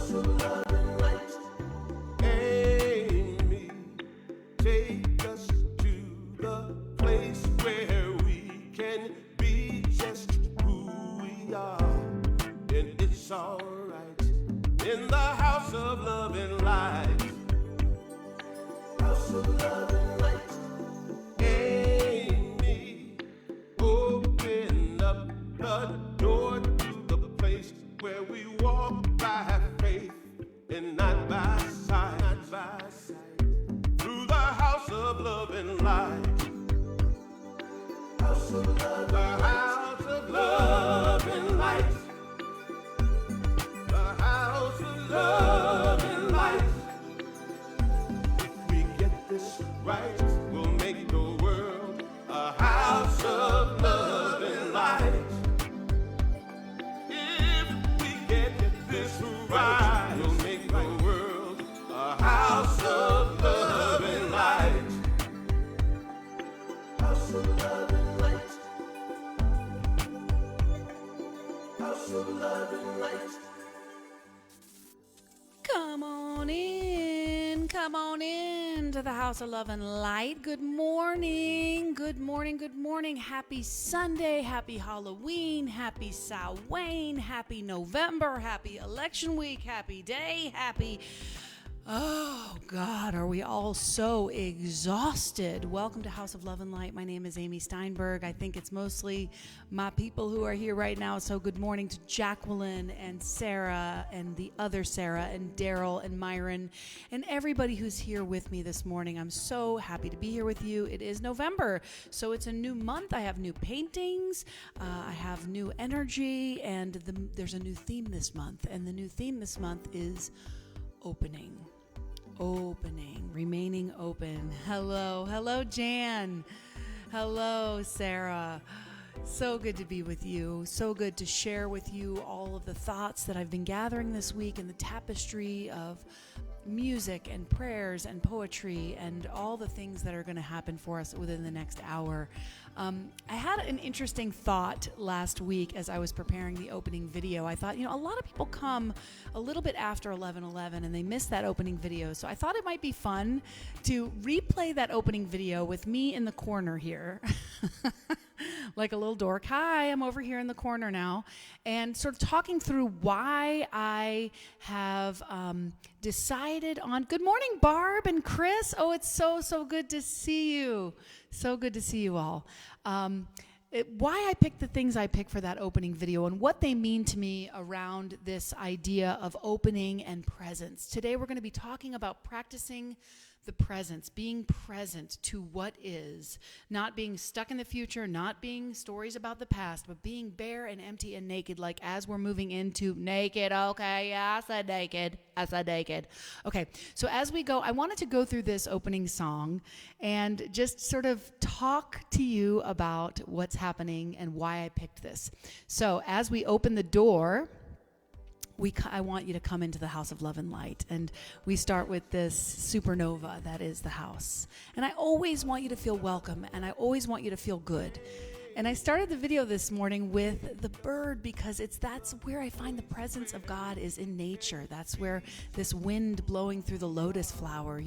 House of love and light. Amy, take us to the place where we can be just who we are, and it's alright in the house of love and light. House of love and light. Amy, open up the door to the place where we walk by faith and not by sight, not by sight. Through the house of love and light. House of love, the house of love and light. The house of love and light. If we get this right, we'll make the world a house of love and light. If we get this right, we'll make the world a house of love and light. House of love and light. House of love and light. Come on in to the House of Love and Light. Good morning, good morning, good morning. Happy Sunday, happy Halloween, happy Samhain, happy November, happy election week, happy day, happy... Oh, God, are we all so exhausted? Welcome to House of Love and Light. My name is Amy Steinberg. I think it's mostly my people who are here right now. So good morning to Jacqueline and Sarah and the other Sarah and Daryl and Myron and everybody who's here with me this morning. I'm so happy to be here with you. It is November, so it's a new month. I have new paintings. I have new energy, and there's a new theme this month. And the new theme this month is opening, remaining open. Hello, Jan. Hello, Sarah. So good to be with you. So good to share with you all of the thoughts that I've been gathering this week in the tapestry of music and prayers and poetry and all the things that are going to happen for us within the next hour. I had an interesting thought last week as I was preparing the opening video. I thought, a lot of people come a little bit after 11:11 and they miss that opening video. So I thought it might be fun to replay that opening video with me in the corner here. Like a little dork. Hi, I'm over here in the corner now. And sort of talking through why I have decided on... Good morning, Barb and Chris. Oh, it's so good to see you. So good to see you all. Why I picked the things I picked for that opening video and what they mean to me around this idea of opening and presence. Today we're going to be talking about practicing the presence, being present to what is, not being stuck in the future, not being stories about the past, but being bare and empty and naked, like as we're moving into naked. Okay, yeah, I said naked. Okay, so as we go, I wanted to go through this opening song and just sort of talk to you about what's happening and why I picked this. So as we open the door, I want you to come into the House of Love and Light. And we start with this supernova that is the house. And I always want you to feel welcome, and I always want you to feel good. And I started the video this morning with the bird because that's where I find the presence of God is in nature. That's where this wind blowing through the lotus flower,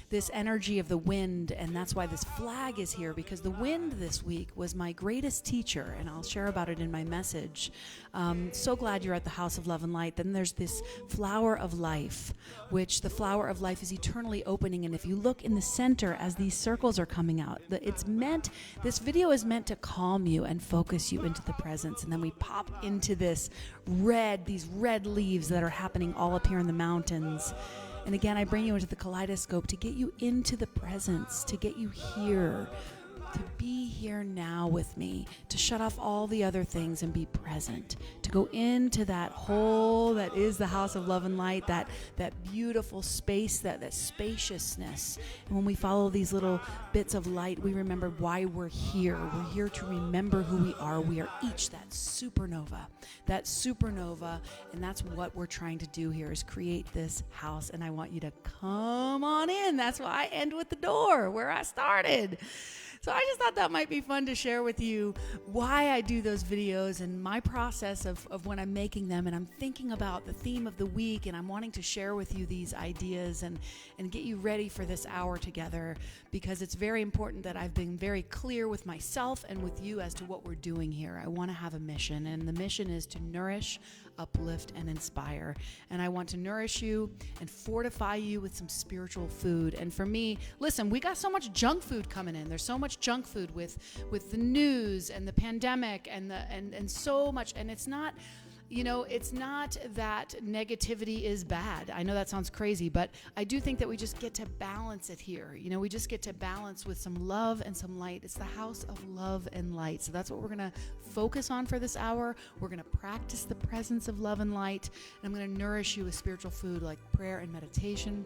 this energy of the wind, and that's why this flag is here, because the wind this week was my greatest teacher, and I'll share about it in my message. So glad you're at the House of Love and Light. Then there's this flower of life, which the flower of life is eternally opening, and if you look in the center as these circles are coming out, this video is meant to calm you and focus you into the presence. And then we pop into these red leaves that are happening all up here in the mountains. And again, I bring you into the kaleidoscope to get you into the presence, to get you here, to be here now with me, to shut off all the other things and be present, to go into that hole that is the House of Love and Light, that beautiful space, that spaciousness. And when we follow these little bits of light, we remember why we're here. We're here to remember who we are. We are each that supernova, and that's what we're trying to do here, is create this house. And I want you to come on in. That's why I end with the door, where I started. So I just thought that might be fun to share with you why I do those videos and my process of when I'm making them, and I'm thinking about the theme of the week, and I'm wanting to share with you these ideas and get you ready for this hour together, because it's very important that I've been very clear with myself and with you as to what we're doing here. I want to have a mission, and the mission is to nourish, uplift, and inspire. And I want to nourish you and fortify you with some spiritual food. And for me, listen, we got so much junk food coming in. There's so much junk food with the news and the pandemic and so much. And it's not, it's not that negativity is bad. I know that sounds crazy, but I do think that we just get to balance it here. We just get to balance with some love and some light. It's the house of love and light. So that's what we're going to focus on for this hour. We're going to practice the presence of love and light. And I'm going to nourish you with spiritual food like prayer and meditation.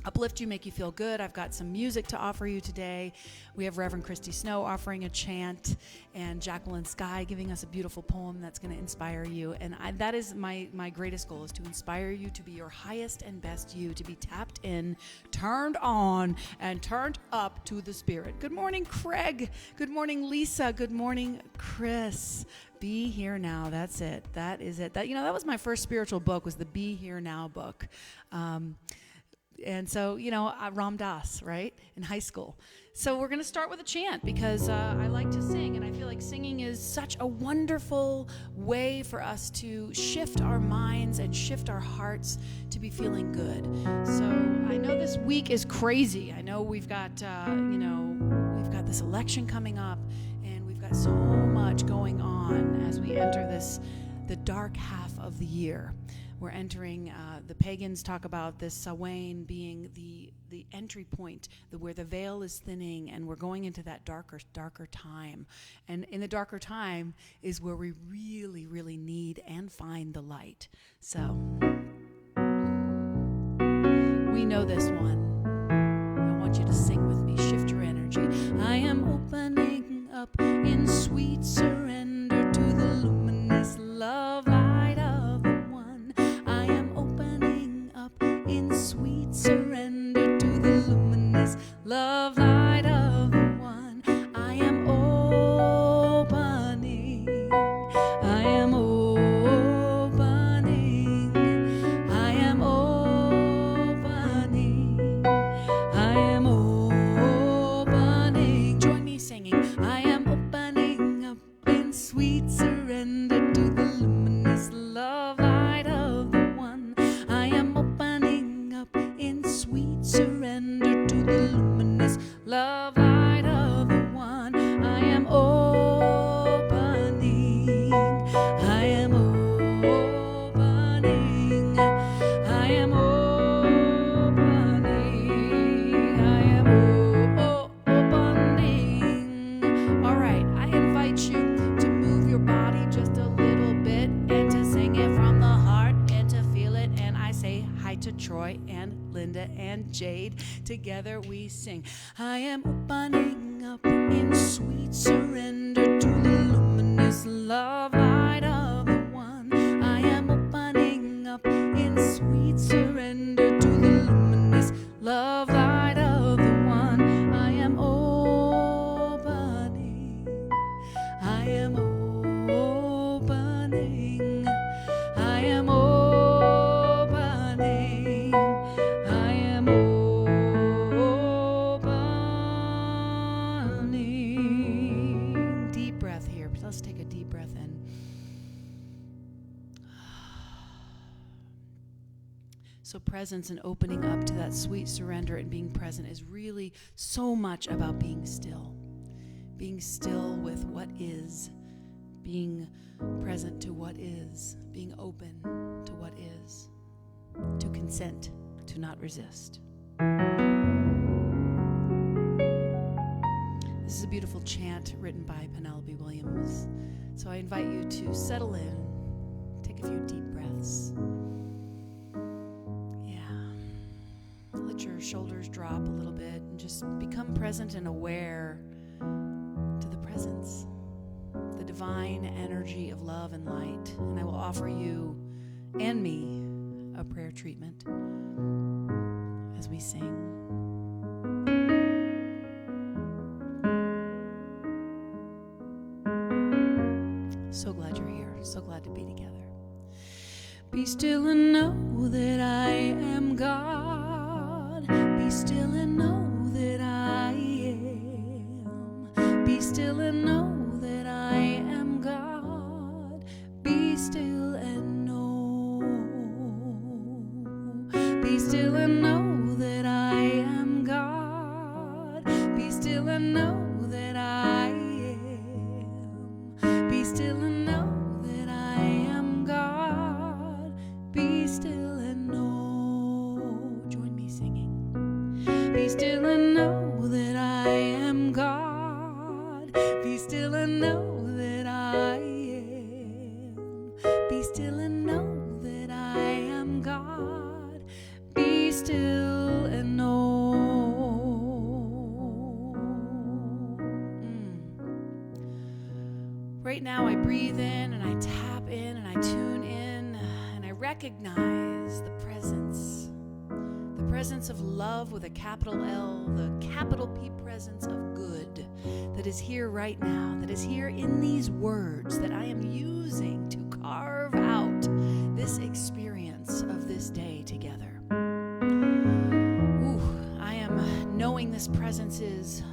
Uplift you, make you feel good. I've got some music to offer you today. We have Reverend Christy Snow offering a chant, and Jacqueline Skye giving us a beautiful poem that's going to inspire you. And that is my greatest goal, is to inspire you to be your highest and best you, to be tapped in, turned on, and turned up to the Spirit. Good morning, Craig. Good morning, Lisa. Good morning, Chris. Be Here Now. That's it. That is it. That was my first spiritual book, was the Be Here Now book. And so, Ram Dass, right, in high school. So we're going to start with a chant, because I like to sing, and I feel like singing is such a wonderful way for us to shift our minds and shift our hearts to be feeling good. So I know this week is crazy. I know we've got this election coming up, and we've got so much going on as we enter the dark half of the year. We're entering, the pagans talk about this Samhain being the entry point, where the veil is thinning, and we're going into that darker time. And in the darker time is where we really, really need and find the light. So we know this one. I want you to sing with me. Shift your energy. I am opening up in sweet surrender to the luminous love light of the one. I am opening up in sweet surrender to the luminous love light of the one. I am opening. I am opening. I am opening. I am opening. Join me singing. I am opening up in sweet surrender to the luminous love light of the one. I am opening up in sweet surrender to the luminous love light of the one. I am opening. I am opening. I am opening. I am opening. All right, I invite you to move your body just a little bit and to sing it from the heart and to feel it. And I say hi to Troy and Linda and Jade. Together we sing. I am opening up in sweet surrender to the luminous love light of the one. I am opening up in sweet surrender to the luminous love light of the one. I am opening. I am opening. I am opening. I am opening. Deep breath here. Let's take a deep breath in. So presence and opening up to that sweet surrender and being present is really so much about being still. Being still with what is. Being present to what is. Being open to what is. To consent, to not resist. This is a beautiful chant written by Penelope Williams. So I invite you to settle in, take a few deep breaths. Yeah. Let your shoulders drop a little bit and just become present and aware to the presence, the divine energy of love and light. And I will offer you and me a prayer treatment as we sing. glad to be together. Be still and know that I am God. Be still and know that I am. Be still and know that I am God. Be still and know. Be still and know that I am God. Be still and know that I am. Be still and know that I am God. Be still and know. Join me singing. Be still and know that I am God. Be still and know that I am. Be still and know that I am God. Be still and know. Right now I breathe in and I tap in and I tune in and I recognize the presence of love with a capital L, the capital P presence of good that is here right now, that is here in these words that I am using to carve out this experience of this day together. I am knowing this presence is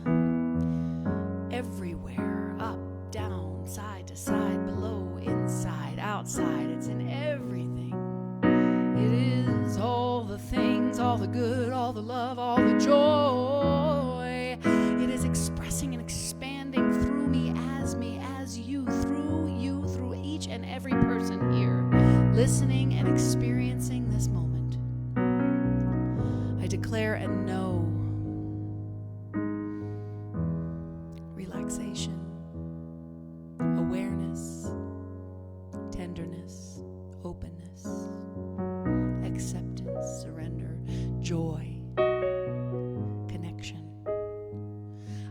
everywhere, up, down, side to side, below, inside, outside. It's in everything. It is all the things, all the good, all the love, all the joy. It is expressing and expanding through me, as you, through each and every person here, listening and experiencing this moment. I declare and know relaxation, awareness, tenderness, openness, acceptance, surrender, joy, connection.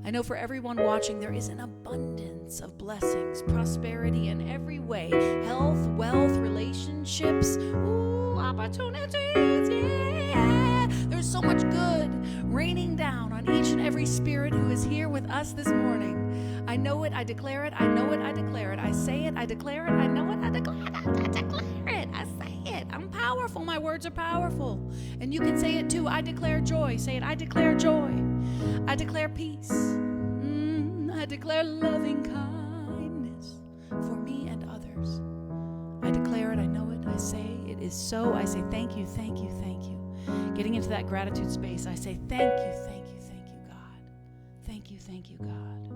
I know for everyone watching, there is an abundance of blessings, prosperity in every way, health, wealth, relationships, opportunities, yeah. There's so much good raining down on each and every spirit who is here with us this morning. I know it, I declare it, I know it, I declare it. I say it, I declare it, I know it, I declare it, I declare it, I say it. I'm powerful, my words are powerful. And you can say it too. I declare joy. Say it, I declare joy. I declare peace. I declare loving kindness for me and others. I declare it, I know it, I say it is so. I say thank you, thank you, thank you. Getting into that gratitude space, I say thank you, thank you, thank you, God. Thank you, God,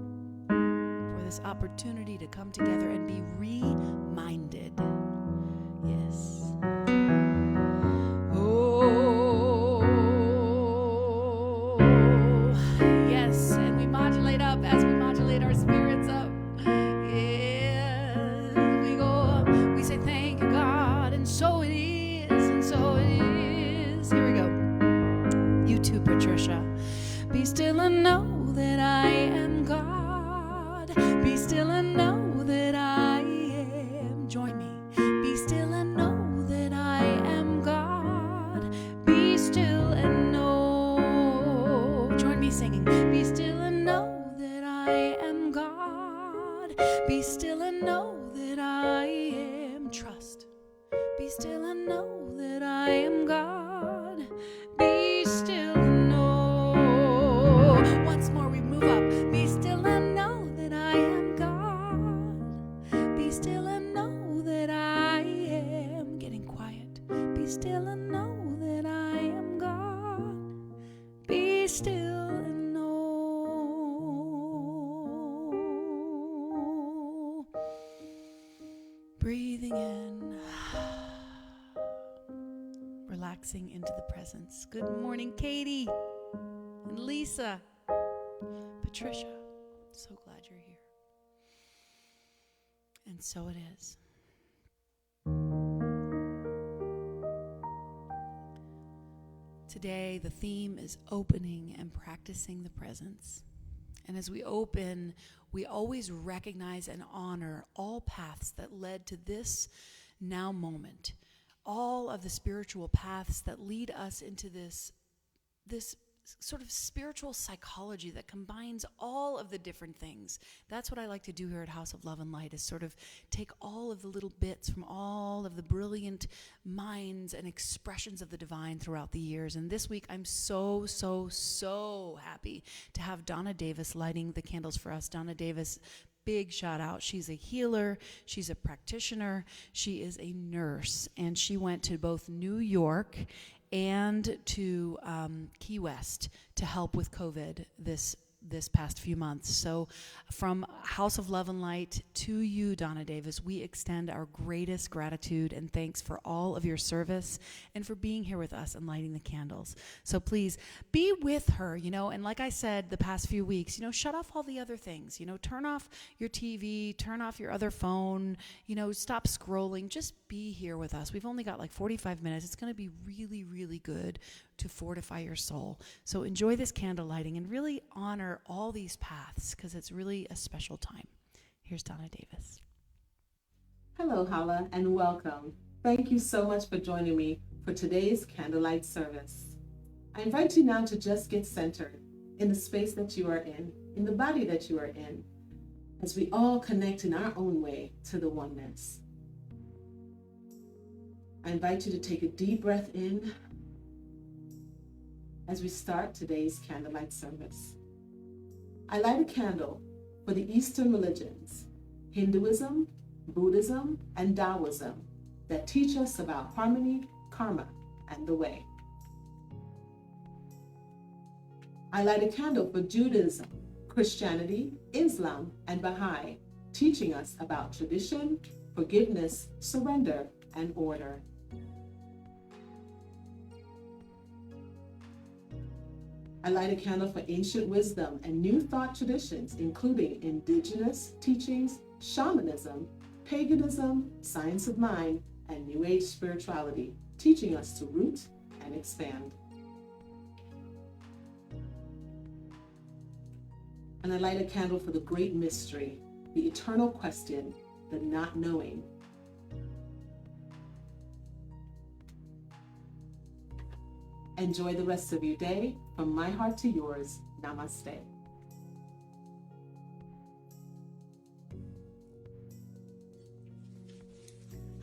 for this opportunity to come together and be reminded. Yes. Yes, and we modulate up as we modulate our spirits up. Yeah, we go up, we say thank you, God, and so it is, and so it is. Here we go. You too, Patricia. Be still and know that I am God. Be still and know that I am. Join me. Be still and know that I am God. Be still and know. Join me singing. Be still and know that I am God. Be still and know that I am. Trust. Be still and know that I am God. Be still and know. Once more we move up. Be still and know that I am God. Be still and know that I am. Getting quiet. Be still and know that I am God. Be still and know. Breathing in. Relaxing into the presence. Good morning, Katie and Lisa. Patricia, so glad you're here. And so it is. Today, the theme is opening and practicing the presence. And as we open, we always recognize and honor all paths that led to this now moment. All of the spiritual paths that lead us into this sort of spiritual psychology that combines all of the different things. That's what I like to do here at House of Love and Light, is sort of take all of the little bits from all of the brilliant minds and expressions of the divine throughout the years. And this week, I'm so, so, so happy to have Donna Davis lighting the candles for us. Donna Davis, big shout out. She's a healer, she's a practitioner, she is a nurse, and she went to both New York and to Key West to help with COVID this past few months. So from House of Love and Light to you, Donna Davis, we extend our greatest gratitude and thanks for all of your service and for being here with us and lighting the candles. So please be with her, and like I said the past few weeks, shut off all the other things, turn off your TV, turn off your other phone, stop scrolling, just be here with us. We've only got like 45 minutes. It's going to be really, really good to fortify your soul. So enjoy this candle lighting and really honor all these paths, because it's really a special time. Here's Donna Davis. Hello, HOLLA, and welcome. Thank you so much for joining me for today's candlelight service. I invite you now to just get centered in the space that you are in the body that you are in, as we all connect in our own way to the oneness. I invite you to take a deep breath in as we start today's candlelight service. I light a candle for the Eastern religions, Hinduism, Buddhism, and Taoism, that teach us about harmony, karma, and the way. I light a candle for Judaism, Christianity, Islam, and Baha'i, teaching us about tradition, forgiveness, surrender, and order. I light a candle for ancient wisdom and new thought traditions, including indigenous teachings, shamanism, paganism, science of mind, and New Age spirituality, teaching us to root and expand. And I light a candle for the great mystery, the eternal question, the not knowing. Enjoy the rest of your day. From my heart to yours, namaste.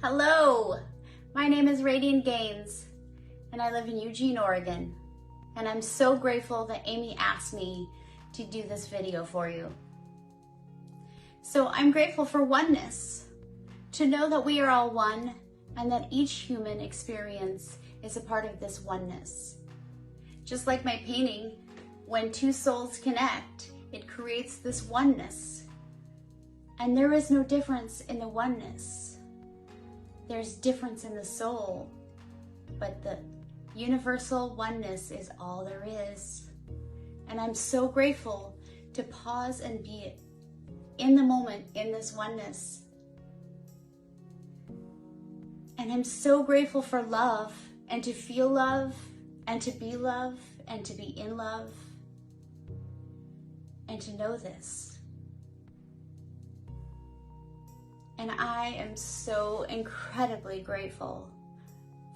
Hello, my name is Radiant Gaines, and I live in Eugene, Oregon. And I'm so grateful that Amy asked me to do this video for you. So I'm grateful for oneness, to know that we are all one and that each human experience is a part of this oneness. Just like my painting, when two souls connect, it creates this oneness. And there is no difference in the oneness. There's difference in the soul, but the universal oneness is all there is. And I'm so grateful to pause and be in the moment in this oneness. And I'm so grateful for love, and to feel love, and to be love, and to be in love, and to know this. And I am so incredibly grateful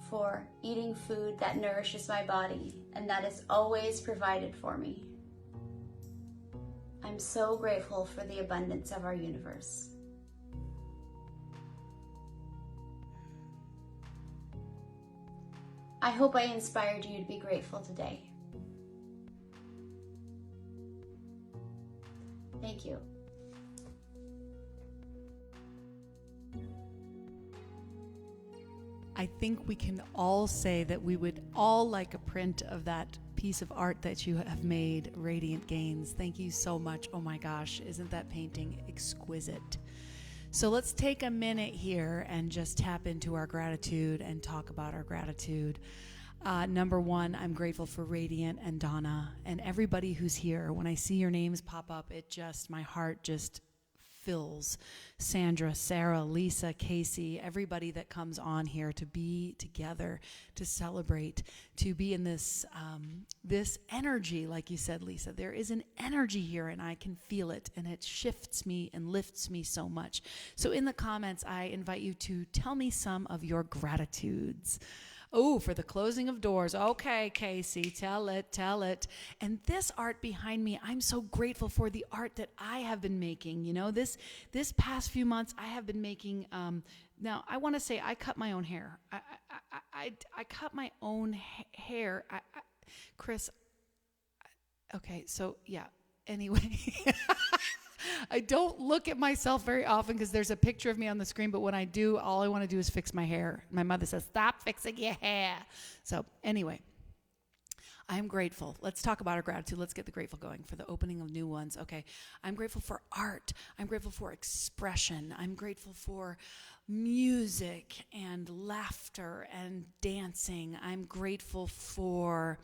for eating food that nourishes my body and that is always provided for me. I'm so grateful for the abundance of our universe. I hope I inspired you to be grateful today. Thank you. I think we can all say that we would all like a print of that piece of art that you have made, Radiant Gaines. Thank you so much. Oh my gosh, isn't that painting exquisite? So let's take a minute here and just tap into our gratitude and talk about our gratitude. Number one, I'm grateful for Radiant and Donna and everybody who's here. When I see your names pop up, my heart just fills. Sandra, Sarah, Lisa, Casey, everybody that comes on here to be together, to celebrate, to be in this energy, like you said, Lisa. There is an energy here, and I can feel it, and it shifts me and lifts me so much. So in the comments, I invite you to tell me some of your gratitudes. Oh, for the closing of doors. Okay, Casey, tell it, tell it. And this art behind me, I'm so grateful for the art that I have been making. You know, this past few months, I have been making. Now, I want to say I cut my own hair. I cut my own hair. Chris. Okay, so yeah. Anyway. I don't look at myself very often because there's a picture of me on the screen, but when I do, all I want to do is fix my hair. My mother says, stop fixing your hair. So anyway, I am grateful. Let's talk about our gratitude. Let's get the grateful going for the opening of new ones. Okay, I'm grateful for art. I'm grateful for expression. I'm grateful for music and laughter and dancing. I'm grateful for...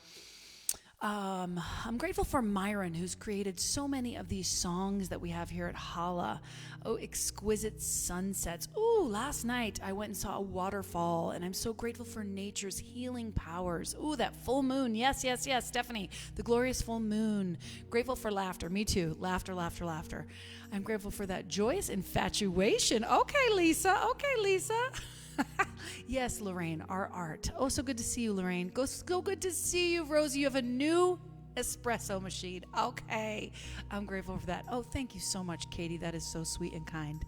I'm grateful for Myron, who's created so many of these songs that we have here at HOLLA. Oh, exquisite sunsets. Ooh, last night I went and saw a waterfall, and I'm so grateful for nature's healing powers. Ooh, that full moon. Yes, yes, yes, Stephanie, the glorious full moon. Grateful for laughter. Me too. Laughter, laughter, laughter. I'm grateful for that joyous infatuation. Okay, Lisa. Okay, Lisa. Yes, Lorraine, our art. Oh, so good to see you, Lorraine. Go good to see you, Rosie. You have a new espresso machine. Okay, I'm grateful for that. Oh, thank you so much, Katie. That is so sweet and kind.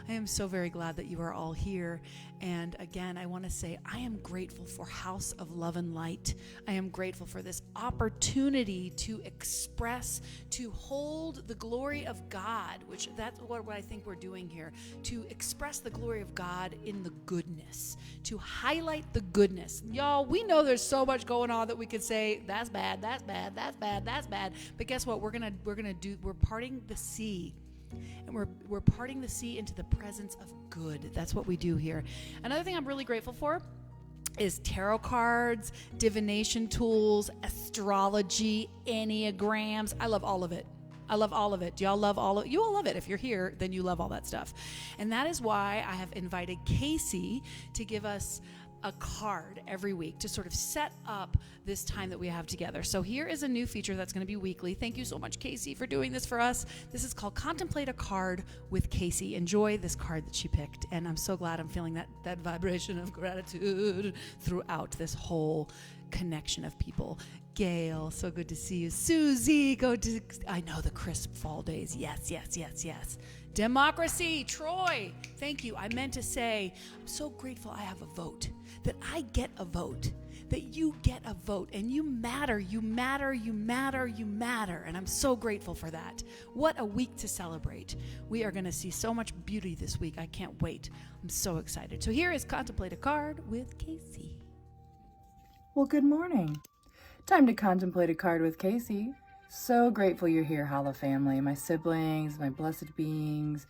I am so very glad that you are all here. And again, I want to say I am grateful for House of Love and Light. I am grateful for this opportunity to express, to hold the glory of God, which that's what I think we're doing here, to express the glory of God in the goodness, to highlight the goodness. Y'all, we know there's so much going on that we could say, that's bad, that's bad, that's bad, that's bad. But guess what? We're parting the sea. And we're parting the sea into the presence of good. That's what we do here. Another thing I'm really grateful for is tarot cards, divination tools, astrology, enneagrams. I love all of it. I love all of it. Do y'all love all of it? You all love it. If you're here, then you love all that stuff. And that is why I have invited Casey to give us a card every week to sort of set up this time that we have together. So here is a new feature that's going to be weekly. Thank you so much, Casey, for doing this for us. This is called Contemplate a Card with Casey. Enjoy this card that she picked. And I'm so glad I'm feeling that vibration of gratitude throughout this whole connection of people. Gail, so good to see you. Susie, I know the crisp fall days. Yes, yes, yes, yes. Democracy, Troy, thank you. I meant to say, I'm so grateful I have a vote, that I get a vote, that you get a vote, and you matter, you matter, you matter, you matter. And I'm so grateful for that. What a week to celebrate. We are going to see so much beauty this week. I can't wait. I'm so excited. So here is Contemplate a Card with Casey. Well, good morning. Time to contemplate a card with Casey. So grateful you're here, HOLLA family. My siblings, my blessed beings,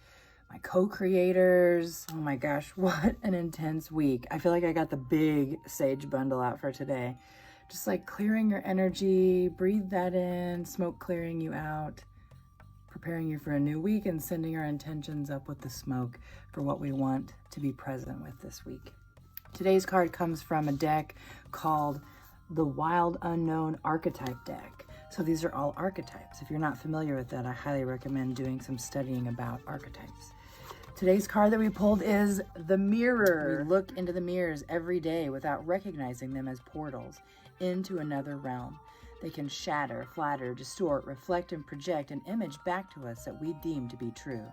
my co-creators. Oh my gosh, what an intense week. I feel like I got the big sage bundle out for today. Just like clearing your energy, breathe that in, smoke clearing you out, preparing you for a new week and sending our intentions up with the smoke for what we want to be present with this week. Today's card comes from a deck called the Wild Unknown Archetype deck. So these are all archetypes. If you're not familiar with that, I highly recommend doing some studying about archetypes. Today's card that we pulled is the Mirror. We look into the mirrors every day without recognizing them as portals into another realm. They can shatter, flatter, distort, reflect, and project an image back to us that we deem to be true.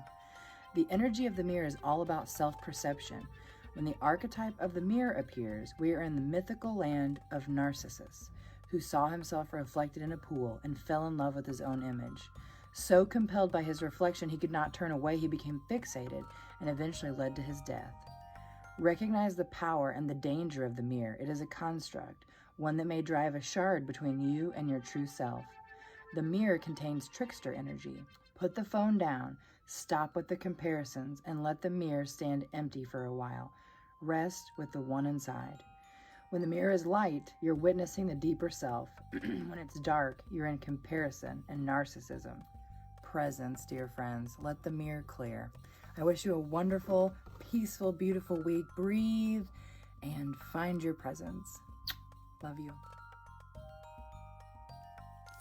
The energy of the mirror is all about self-perception. When the archetype of the mirror appears, we are in the mythical land of Narcissus, who saw himself reflected in a pool and fell in love with his own image. So compelled by his reflection he could not turn away, he became fixated and eventually led to his death. Recognize the power and the danger of the mirror. It is a construct, one that may drive a shard between you and your true self. The mirror contains trickster energy. Put the phone down, stop with the comparisons, and let the mirror stand empty for a while. Rest with the one inside. When the mirror is light, you're witnessing the deeper self. When it's dark, you're in comparison and narcissism. Presence, dear friends. Let the mirror clear. I wish you a wonderful, peaceful, beautiful week. Breathe and find your presence. Love you.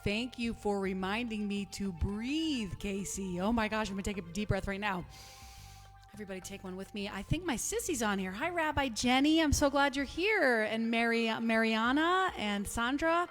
Thank you for reminding me to breathe, Casey. Oh my gosh, I'm going to take a deep breath right now. Everybody take one with me. I think my sissy's on here. Hi, Rabbi Jenny. I'm so glad you're here. And Mariana and Sandra.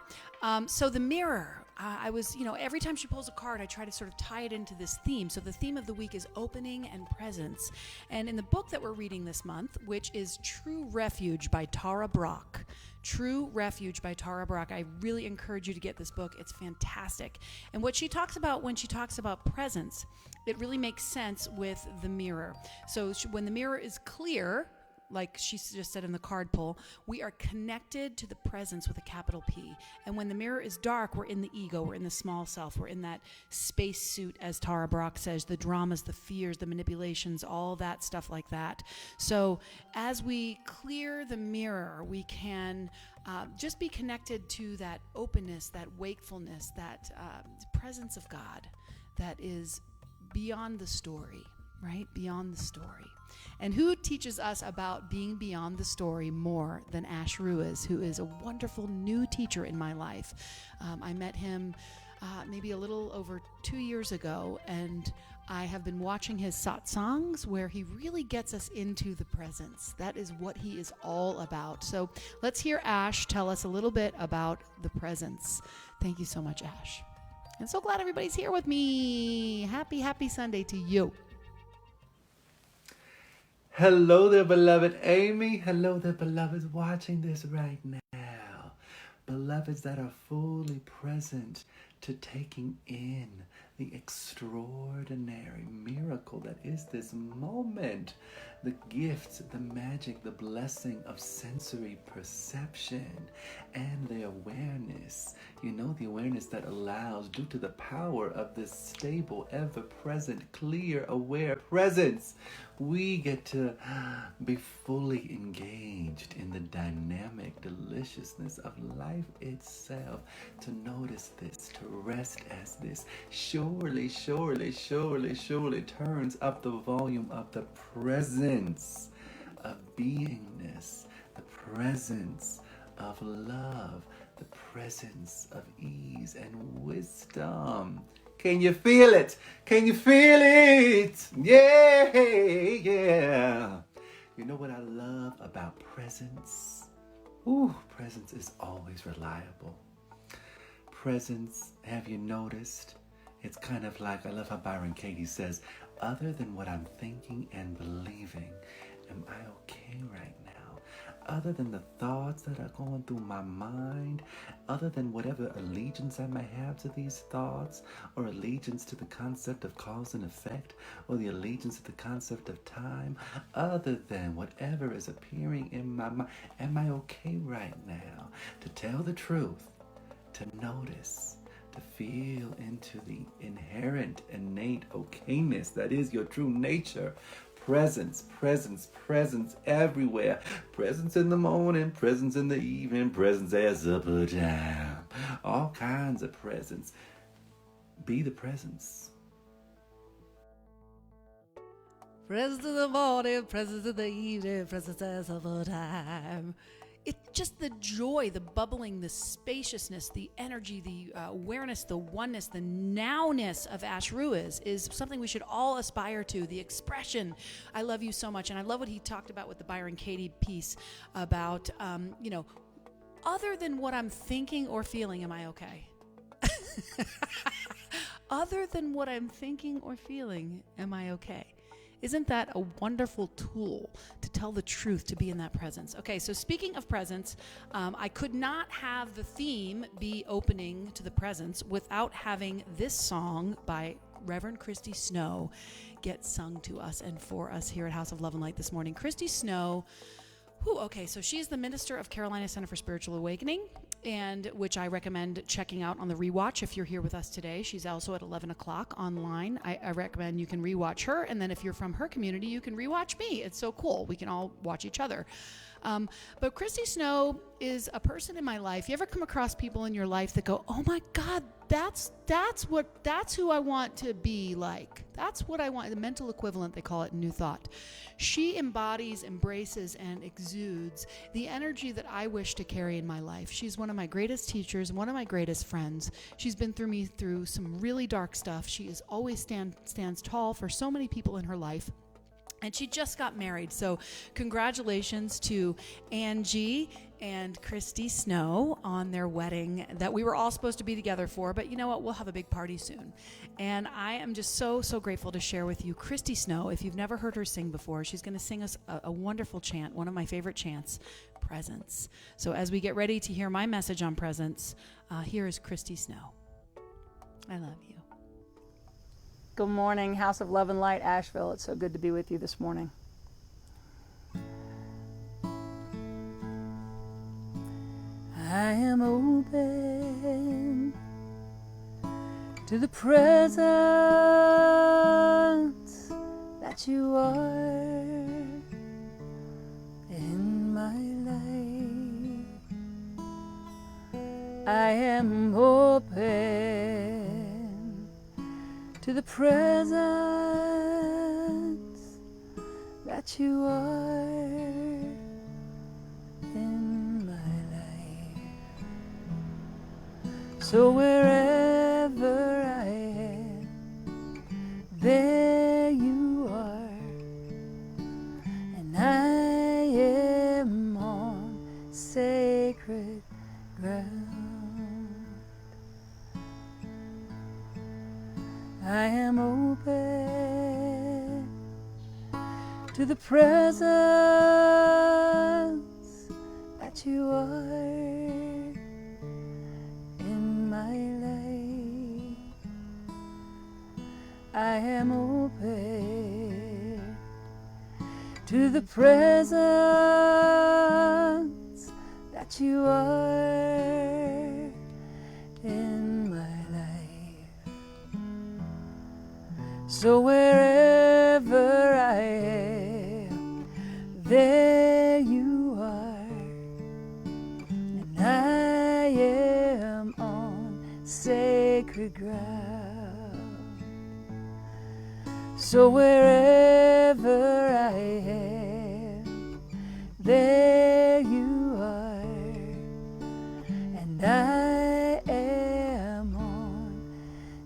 So the mirror. I was, every time she pulls a card, I try to sort of tie it into this theme. So the theme of the week is opening and presence. And in the book that we're reading this month, which is True Refuge by Tara Brach. True Refuge by Tara Brach. I really encourage you to get this book. It's fantastic. And what she talks about when she talks about presence, it really makes sense with the mirror. So when the mirror is clear, like she just said in the card pull, we are connected to the presence with a capital P. And when the mirror is dark, we're in the ego, we're in the small self, we're in that space suit, as Tara Brach says, the dramas, the fears, the manipulations, all that stuff like that. So as we clear the mirror, we can just be connected to that openness, that wakefulness, that presence of God that is beyond the story, right? Beyond the story. And who teaches us about being beyond the story more than Ash Ruiz, who is a wonderful new teacher in my life. I met him maybe a little over 2 years ago, and I have been watching his satsangs where he really gets us into the presence. That is what he is all about. So let's hear Ash tell us a little bit about the presence. Thank you so much, Ash. I'm so glad everybody's here with me. Happy Sunday to you. Hello there, beloved Amy. Hello there, beloveds watching this right now. Beloveds that are fully present to taking in the extraordinary miracle that is this moment. The gifts, the magic, the blessing of sensory perception and the awareness. The awareness that allows, due to the power of this stable, ever-present, clear, aware presence, we get to be fully engaged in the dynamic deliciousness of life itself, to notice this, to rest as this surely turns up the volume of the presence of beingness, the presence of love, the presence of ease and wisdom. Can you feel it? Can you feel it? Yeah. You know what I love about presence? Presence is always reliable. Presence, have you noticed? It's kind of like, I love how Byron Katie says, other than what I'm thinking and believing, am I okay right now? Other than the thoughts that are going through my mind, other than whatever allegiance I may have to these thoughts, or allegiance to the concept of cause and effect, or the allegiance to the concept of time, other than whatever is appearing in my mind, am I okay right now? To tell the truth, to notice, to feel into the inherent, innate okayness that is your true nature. Presence everywhere. Presence in the morning, presence in the evening, presence at supper time. All kinds of presence. Be the presence. Presence in the morning, presence in the evening, presence at supper time. It's just the joy, the bubbling, the spaciousness, the energy, the awareness, the oneness, the nowness of Ash Ruiz is something we should all aspire to. The expression, I love you so much. And I love what he talked about with the Byron Katie piece about, other than what I'm thinking or feeling, am I okay? Other than what I'm thinking or feeling, am I okay? Isn't that a wonderful tool to tell the truth, to be in that presence? Okay, so speaking of presence, I could not have the theme be opening to the presence without having this song by Reverend Christy Snow get sung to us and for us here at House of Love and Light this morning. Christy Snow, so she's the minister of Carolina Center for Spiritual Awakening, and which I recommend checking out on the rewatch if you're here with us today. She's also at 11 o'clock online. I recommend you can rewatch her, and then if you're from her community, you can rewatch me. It's so cool. We can all watch each other. But Christy Snow is a person in my life. You ever come across people in your life that go, oh my God, that's who I want to be like. That's what I want. The mental equivalent, they call it in New Thought. She embodies, embraces, and exudes the energy that I wish to carry in my life. She's one of my greatest teachers, one of my greatest friends. She's been through some really dark stuff. She is always stands tall for so many people in her life. And she just got married. So congratulations to Angie and Christy Snow on their wedding that we were all supposed to be together for. But you know what? We'll have a big party soon. And I am just so grateful to share with you Christy Snow. If you've never heard her sing before, she's going to sing us a wonderful chant, one of my favorite chants, Presence. So as we get ready to hear my message on presence, here is Christy Snow. I love you. Good morning, House of Love and Light, Asheville. It's so good to be with you this morning. I am open to the presence that you are in my life. I am open to the presence that you are in my life. So wherever I am, there you are, and I am on sacred ground. I am open to the presence that you are in my life. I am open to the presence that you are in my life. So wherever I am, there you are, and I am on sacred ground. So wherever I am, there you are, and I am on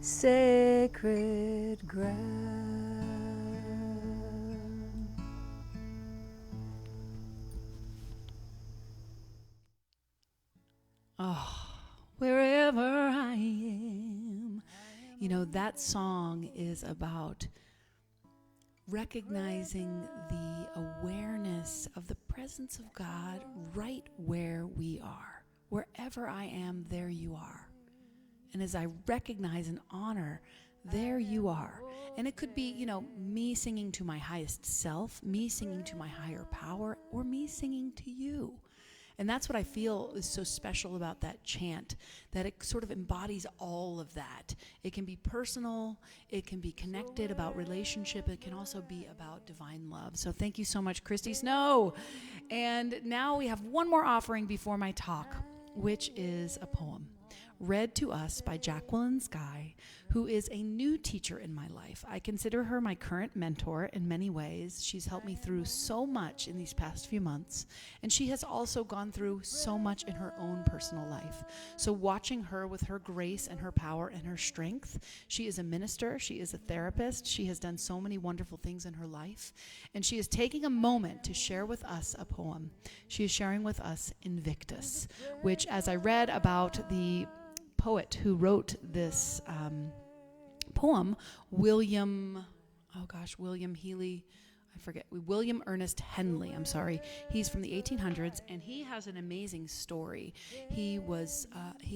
sacred ground. Oh, wherever I am. You know, that song is about recognizing the awareness of the presence of God right where we are. Wherever I am, there you are. And as I recognize and honor, there you are. And it could be, you know, me singing to my highest self, me singing to my higher power, or me singing to you. And that's what I feel is so special about that chant, that it sort of embodies all of that. It can be personal, it can be connected about relationship, it can also be about divine love. So thank you so much, Christy Snow. And now we have one more offering before my talk, which is a poem read to us by Jacqueline Skye, who is a new teacher in my life. I consider her my current mentor in many ways. She's helped me through so much in these past few months, and she has also gone through so much in her own personal life. So watching her with her grace and her power and her strength, she is a minister, she is a therapist, she has done so many wonderful things in her life, and she is taking a moment to share with us a poem. She is sharing with us Invictus, which, as I read about the poet who wrote this poem, William Ernest Henley, he's from the 1800s, and he has an amazing story. He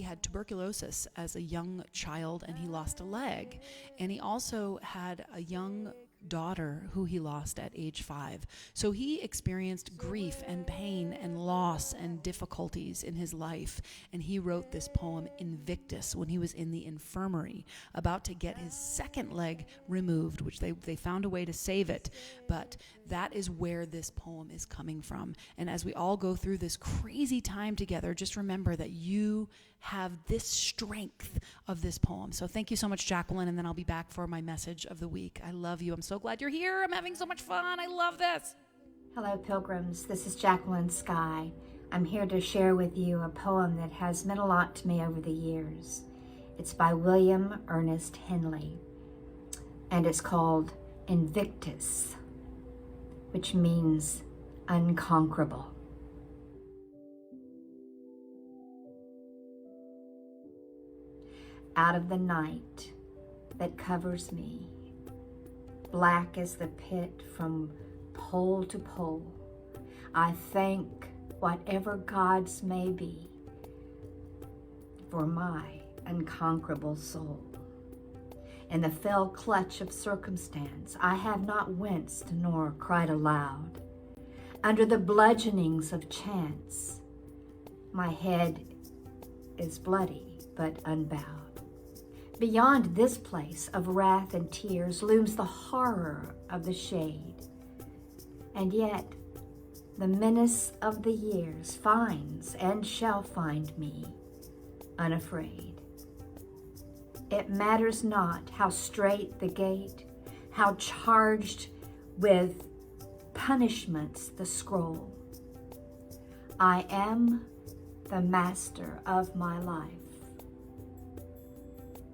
had tuberculosis as a young child, and he lost a leg, and he also had a young daughter who he lost at age 5. So he experienced grief and pain and loss and difficulties in his life, and he wrote this poem Invictus when he was in the infirmary about to get his second leg removed, which they found a way to save it. But that is where this poem is coming from. And as we all go through this crazy time together, just remember that you have this strength of this poem. So thank you so much, Jacqueline, and then I'll be back for my message of the week. I love you. I'm so glad you're here. I'm having so much fun. I love this. Hello, pilgrims. This is Jacqueline Skye. I'm here to share with you a poem that has meant a lot to me over the years. It's by William Ernest Henley, and it's called Invictus. which means unconquerable. Out of the night that covers me, black as the pit from pole to pole, I thank whatever gods may be for my unconquerable soul. In the fell clutch of circumstance, I have not winced nor cried aloud. Under the bludgeonings of chance, my head is bloody but unbowed. Beyond this place of wrath and tears looms the horror of the shade. And yet, the menace of the years finds and shall find me unafraid. It matters not how strait the gate, how charged with punishments the scroll. I am the master of my life.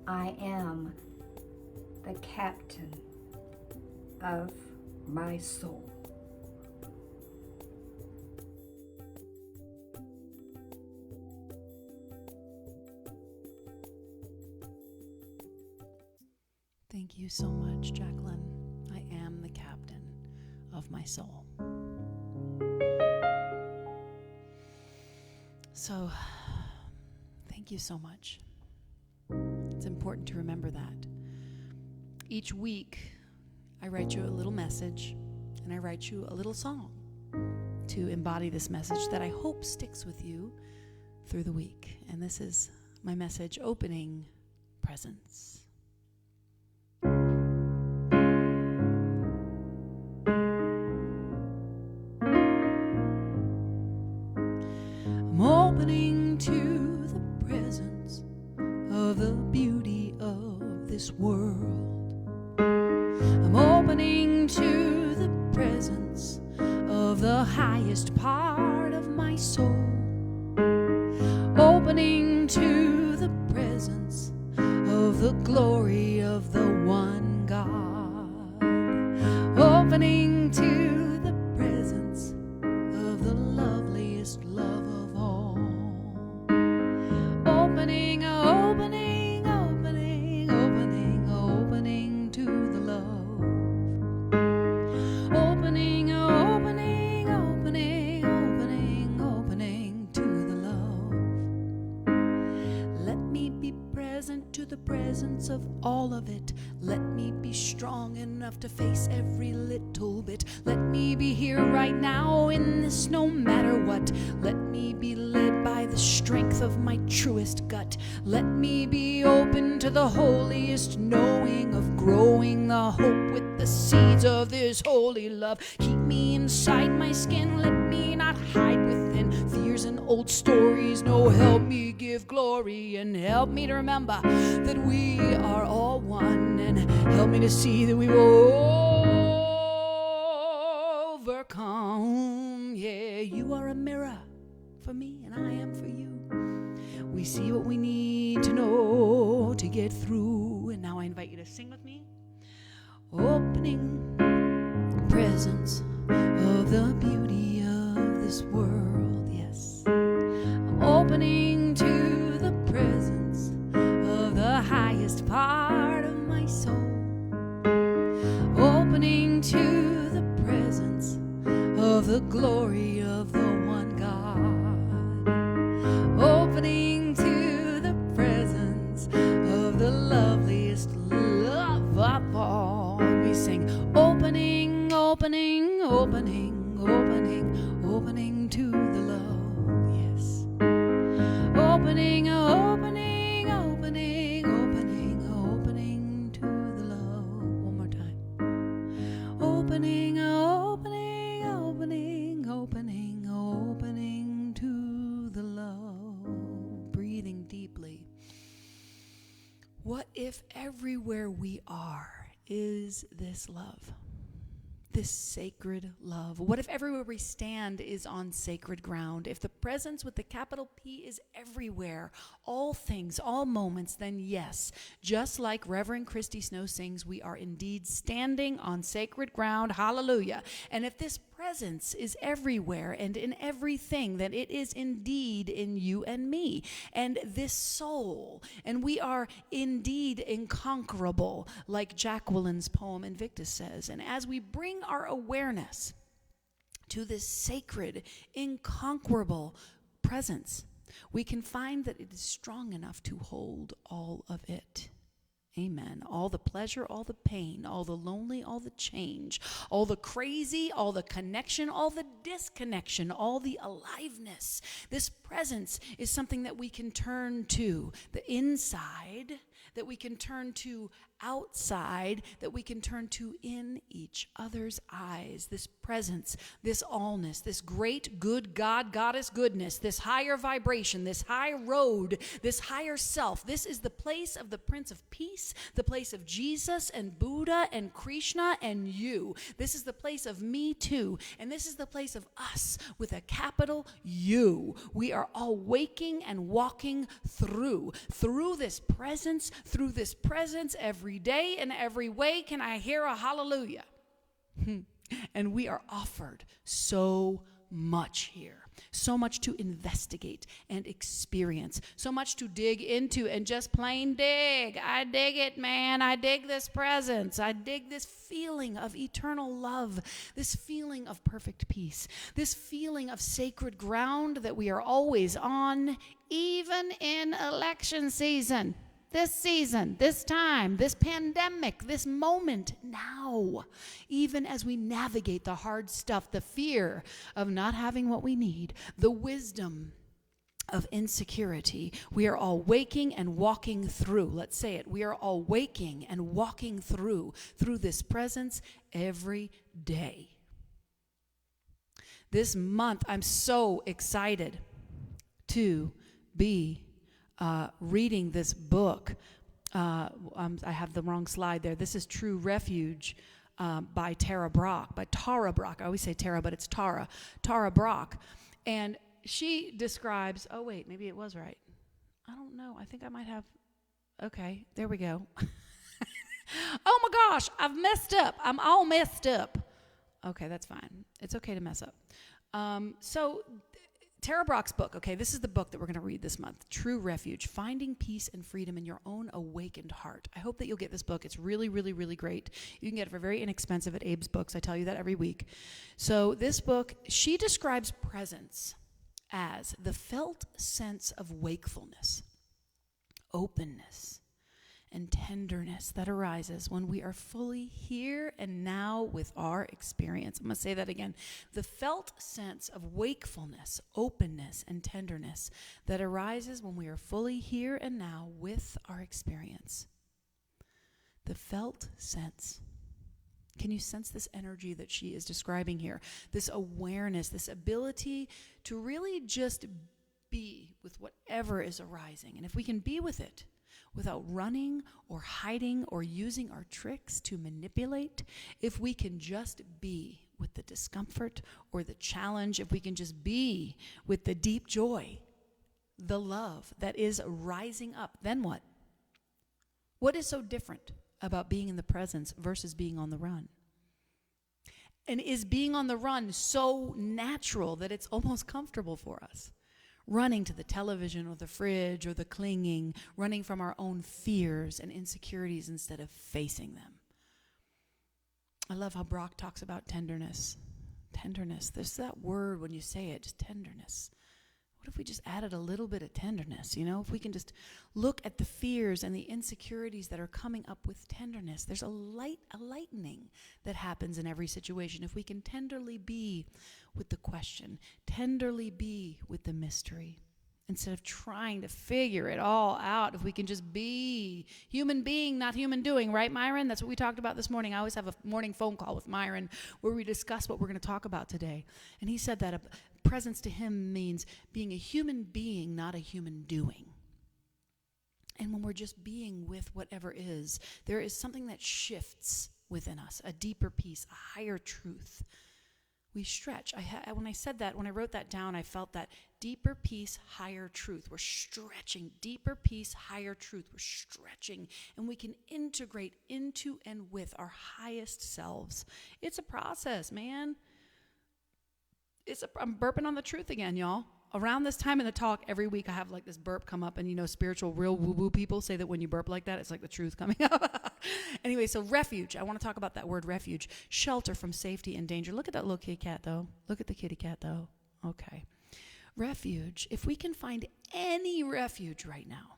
I am the captain of my soul. Thank you so much, Jacqueline. I am the captain of my soul. So, thank you so much. It's important to remember that. Each week, I write you a little message and I write you a little song to embody this message that I hope sticks with you through the week. And this is my message, Opening Presents. I'm opening to the presence of the beauty of this world. I'm opening to the presence of the highest part of my soul. Opening to the presence of the glory of the one God. Opening to the presence of the loveliest love of all. Opening, opening, opening, opening, opening to the love. Opening, opening, opening, opening, opening to the love. Let me be present to the presence of all of it. Let me be strong enough to face every little bit. Let me be here right now in this no matter what. Let me be led by the strength of my truest gut. Let me be open to the holiest knowing of growing the hope with the seeds of this holy love. Keep me inside my skin, let me not hide within fears and old stories. No, help me give glory and help me to remember that we are all one, and help me to see that we will overcome. Yeah, you are a mirror for me and I am for you. We see what we need to know to get through. And now I invite you to sing with me. Opening presence of the beauty of this world. Yes, I'm opening to the presence of the highest part of my soul. Opening to the presence of the glory of the one God. Opening to the presence of the loveliest love of all. We sing, opening, opening, opening, opening, opening to the love. Yes. Opening, opening, opening, opening, opening to the love. One more time. Opening, opening, opening, opening, opening to the love. Breathing deeply. What if everywhere we are is this love? this sacred love? What if everywhere we stand is on sacred ground? If the presence with the capital P is everywhere, all things, all moments, then yes, just like Reverend Christy Snow sings, we are indeed standing on sacred ground. Hallelujah. And if this presence is everywhere and in everything, then it is indeed in you and me and this soul. And we are indeed inconquerable, like Jacqueline's poem Invictus says. And as we bring our awareness to this sacred, inconquerable presence, we can find that it is strong enough to hold all of it. Amen. All the pleasure, all the pain, all the lonely, all the change, all the crazy, all the connection, all the disconnection, all the aliveness. This presence is something that we can turn to the inside, that we can turn to outside, that we can turn to in each other's eyes. This presence, this allness, this great good God, goddess goodness, this higher vibration, this high road, this higher self. This is the place of the Prince of Peace, the place of Jesus and Buddha and Krishna and you. This is the place of me too. And this is the place of us with a capital U. We are all waking and walking through this presence every day in every way. Can I hear a hallelujah? And we are offered so much here, so much to investigate and experience, so much to dig into and just plain dig. I dig it, man. I dig this presence. I dig this feeling of eternal love, this feeling of perfect peace, this feeling of sacred ground that we are always on, even in election season. This season, this time, this pandemic, this moment now, even as we navigate the hard stuff, the fear of not having what we need, the wisdom of insecurity, we are all waking and walking through. Let's say it. We are all waking and walking through this presence every day. This month, I'm so excited to be reading this book. I have the wrong slide there. This is True Refuge by Tara Brach. I always say Tara, but it's Tara Brach. And she describes, oh wait, maybe it was right. I don't know. I think I might have, okay, there we go. Oh my gosh, I've messed up. I'm all messed up. Okay, that's fine. It's okay to mess up. So Tara Brach's book, okay, this is the book that we're going to read this month, True Refuge, Finding Peace and Freedom in Your Own Awakened Heart. I hope that you'll get this book. It's really, really, really great. You can get it for very inexpensive at Abe's Books. I tell you that every week. So this book, she describes presence as the felt sense of wakefulness, openness, and tenderness that arises when we are fully here and now with our experience. I'm going to say that again. The felt sense of wakefulness, openness, and tenderness that arises when we are fully here and now with our experience. The felt sense. Can you sense this energy that she is describing here? This awareness, this ability to really just be with whatever is arising. And if we can be with it, without running or hiding or using our tricks to manipulate, if we can just be with the discomfort or the challenge, if we can just be with the deep joy, the love that is rising up, then what? What is so different about being in the presence versus being on the run? And is being on the run so natural that it's almost comfortable for us? Running to the television or the fridge or the clinging, running from our own fears and insecurities instead of facing them. I love how Brock talks about tenderness. Tenderness. There's that word when you say it, just tenderness. What if we just added a little bit of tenderness, you know? If we can just look at the fears and the insecurities that are coming up with tenderness. There's a lightening that happens in every situation. If we can tenderly be with the question, tenderly be with the mystery, instead of trying to figure it all out, if we can just be human being, not human doing, right, Myron? That's what we talked about this morning. I always have a morning phone call with Myron where we discuss what we're going to talk about today. And he said that presence to him means being a human being, not a human doing. And when we're just being with whatever is, there is something that shifts within us, a deeper peace, a higher truth. We stretch. When I wrote that down, I felt that deeper peace, higher truth. We're stretching. Deeper peace, higher truth. We're stretching, and we can integrate into and with our highest selves. It's a process, man. I'm burping on the truth again, y'all. Around this time in the talk, every week I have like this burp come up, and spiritual, real woo-woo people say that when you burp like that, it's like the truth coming up. Anyway, so refuge. I want to talk about that word refuge. Shelter from safety and danger. Look at that little kitty cat, though. Look at the kitty cat, though. Okay. Refuge. If we can find any refuge right now,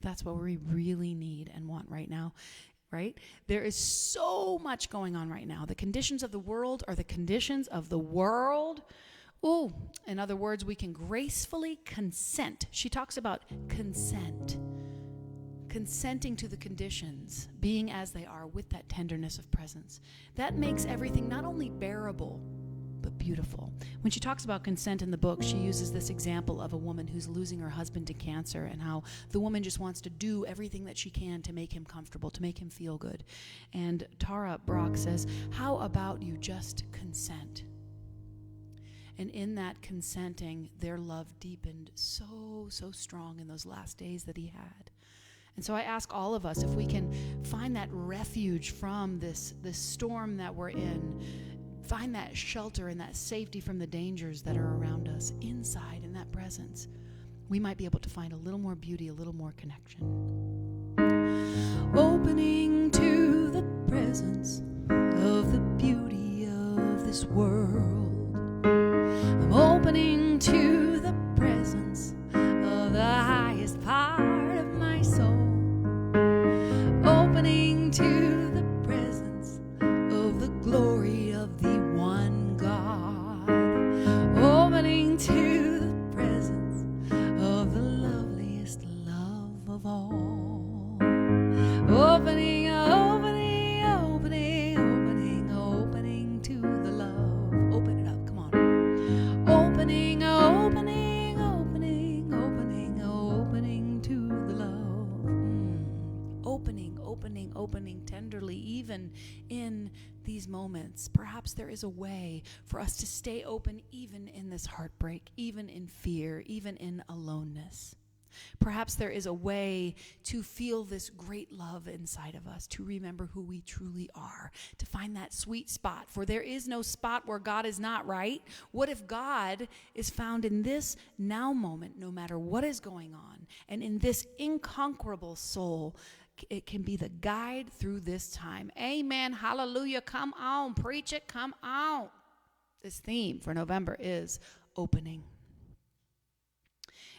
that's what we really need and want right now. Right? There is so much going on right now. The conditions of the world are the conditions of the world. Ooh, in other words, we can gracefully consent. She talks about consent. Consenting to the conditions, being as they are with that tenderness of presence. That makes everything not only bearable, but beautiful. When she talks about consent in the book, she uses this example of a woman who's losing her husband to cancer, and how the woman just wants to do everything that she can to make him comfortable, to make him feel good. And Tara Brock says, how about you just consent? And in that consenting, their love deepened so strong in those last days that he had. And so I ask all of us if we can find that refuge from this storm that we're in, find that shelter and that safety from the dangers that are around us inside in that presence, we might be able to find a little more beauty, a little more connection. Opening to the presence of the beauty of this world. I'm opening to the presence of the highest part of my soul. Opening to the presence of the glory of the one God. Opening to the presence of the loveliest love of all. Opening to the love. Open it up, come on. Opening to the love. Opening tenderly, even in these moments. Perhaps there is a way for us to stay open even in this heartbreak, even in fear, even in aloneness. Perhaps there is a way to feel this great love inside of us, to remember who we truly are, to find that sweet spot. For there is no spot where God is not, right? What if God is found in this now moment, no matter what is going on, and in this inconquerable soul? It can be the guide through this time. Amen. Hallelujah. Come on. Preach it. Come on. This theme for November is opening.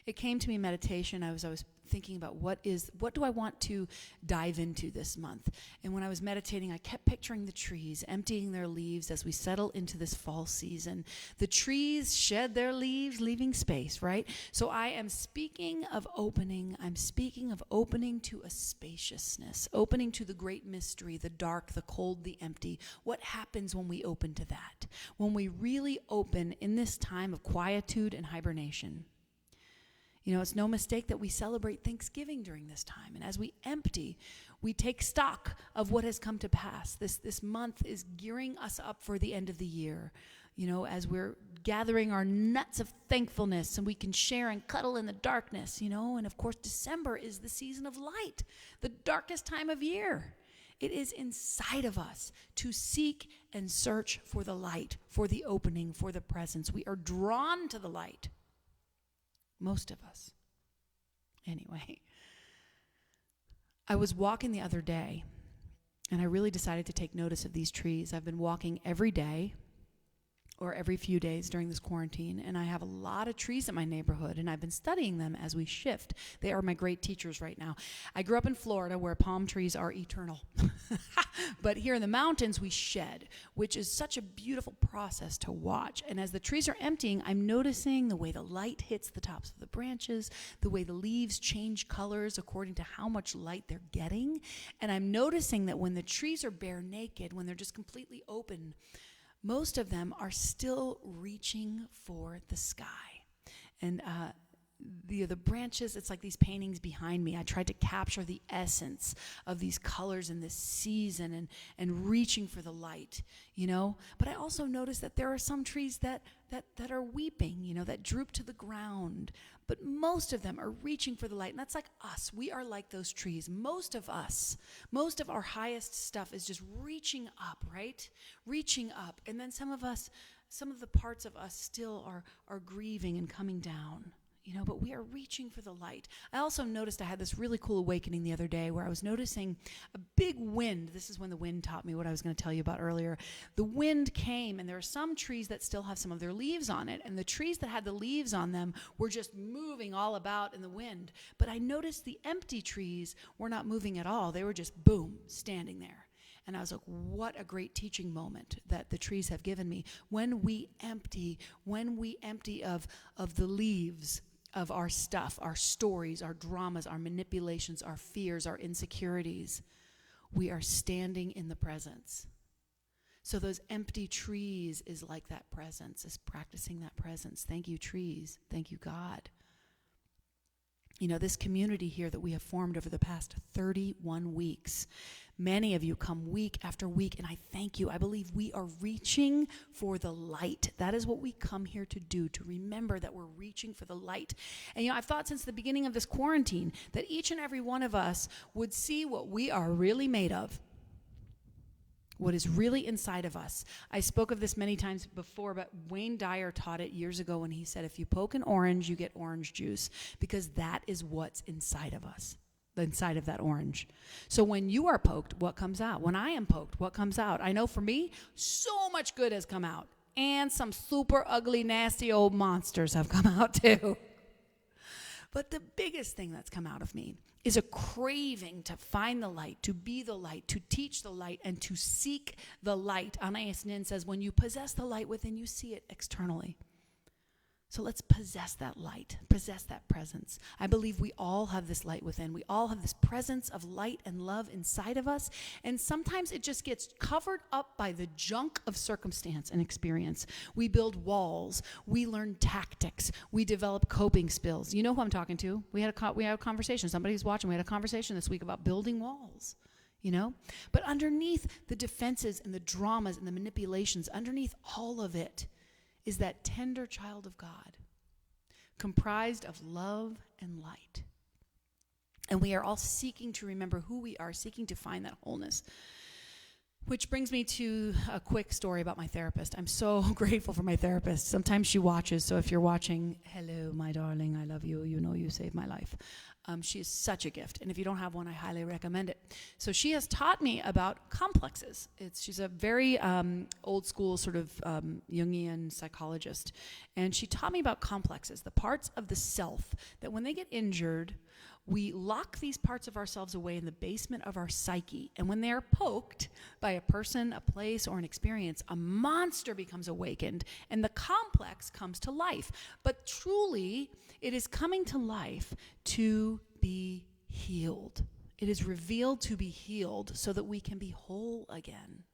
It came to me in meditation. I was thinking about what do I want to dive into this month. And when I was meditating, I kept picturing the trees emptying their leaves as we settle into this fall season. The trees shed their leaves, leaving space, right? So I am speaking of opening. I'm speaking of opening to a spaciousness, opening to the great mystery, the dark, the cold, the empty. What happens when we open to that? When we really open in this time of quietude and hibernation. It's no mistake that we celebrate Thanksgiving during this time. And as we empty, we take stock of what has come to pass. This month is gearing us up for the end of the year. As we're gathering our nuts of thankfulness, and we can share and cuddle in the darkness, And of course, December is the season of light, the darkest time of year. It is inside of us to seek and search for the light, for the opening, for the presence. We are drawn to the light. Most of us. Anyway, I was walking the other day, and I really decided to take notice of these trees. I've been walking every day or every few days during this quarantine, and I have a lot of trees in my neighborhood, and I've been studying them as we shift. They are my great teachers right now. I grew up in Florida where palm trees are eternal. But here in the mountains, we shed, which is such a beautiful process to watch. And as the trees are emptying, I'm noticing the way the light hits the tops of the branches, the way the leaves change colors according to how much light they're getting. And I'm noticing that when the trees are bare naked, when they're just completely open, most of them are still reaching for the sky. And the branches, it's like these paintings behind me. I tried to capture the essence of these colors in this season and reaching for the light, you know. But I also noticed that there are some trees that are weeping, you know, that droop to the ground. But most of them are reaching for the light. And that's like us. We are like those trees. Most of us, most of our highest stuff is just reaching up, right? Reaching up. And then some of the parts of us still are grieving and coming down. You know, but we are reaching for the light. I also noticed I had this really cool awakening the other day where I was noticing a big wind. This is when the wind taught me what I was going to tell you about earlier. The wind came, and there are some trees that still have some of their leaves on it, and the trees that had the leaves on them were just moving all about in the wind. But I noticed the empty trees were not moving at all. They were just, boom, standing there. And I was like, what a great teaching moment that the trees have given me. When we empty of the leaves, of our stuff, our stories, our dramas, our manipulations, our fears, our insecurities, we are standing in the presence. So those empty trees is like that presence, is practicing that presence. Thank you, trees. Thank you, God. You know, this community here that we have formed over the past 31 weeks, many of you come week after week, and I thank you. I believe we are reaching for the light. That is what we come here to do, to remember that we're reaching for the light. And, you know, I've thought since the beginning of this quarantine that each and every one of us would see what we are really made of, what is really inside of us. I spoke of this many times before, but Wayne Dyer taught it years ago when he said, if you poke an orange, you get orange juice, because that is what's inside of us. Inside of that orange. So when you are poked, what comes out? When I am poked, what comes out? I know for me, so much good has come out. And some super ugly, nasty old monsters have come out too. But the biggest thing that's come out of me is a craving to find the light, to be the light, to teach the light, and to seek the light. Anais Nin says, when you possess the light within, you see it externally. So let's possess that light, possess that presence. I believe we all have this light within. We all have this presence of light and love inside of us. And sometimes it just gets covered up by the junk of circumstance and experience. We build walls. We learn tactics. We develop coping skills. You know who I'm talking to. We had a conversation. Somebody's watching. We had a conversation this week about building walls. You know? But underneath the defenses and the dramas and the manipulations, underneath all of it, is that tender child of God, comprised of love and light. And we are all seeking to remember who we are, seeking to find that wholeness. Which brings me to a quick story about my therapist. I'm so grateful for my therapist. Sometimes she watches, so if you're watching, hello, my darling, I love you. You know you saved my life. She is such a gift, and if you don't have one, I highly recommend it. So she has taught me about complexes. She's a very old school sort of Jungian psychologist, and she taught me about complexes, the parts of the self that when they get injured, we lock these parts of ourselves away in the basement of our psyche, and when they are poked by a person, a place, or an experience, a monster becomes awakened, and the complex comes to life. But truly, it is coming to life to be healed. It is revealed to be healed so that we can be whole again.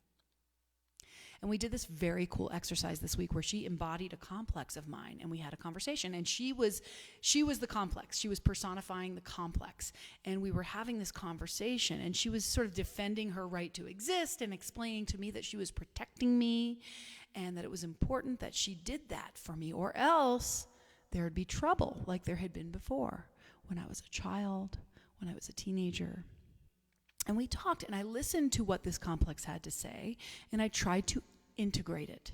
And we did this very cool exercise this week where she embodied a complex of mine, and we had a conversation. And she was the complex. She was personifying the complex. And we were having this conversation, and she was sort of defending her right to exist and explaining to me that she was protecting me and that it was important that she did that for me, or else there would be trouble like there had been before when I was a child, when I was a teenager. And we talked, and I listened to what this complex had to say, and I tried to integrate it.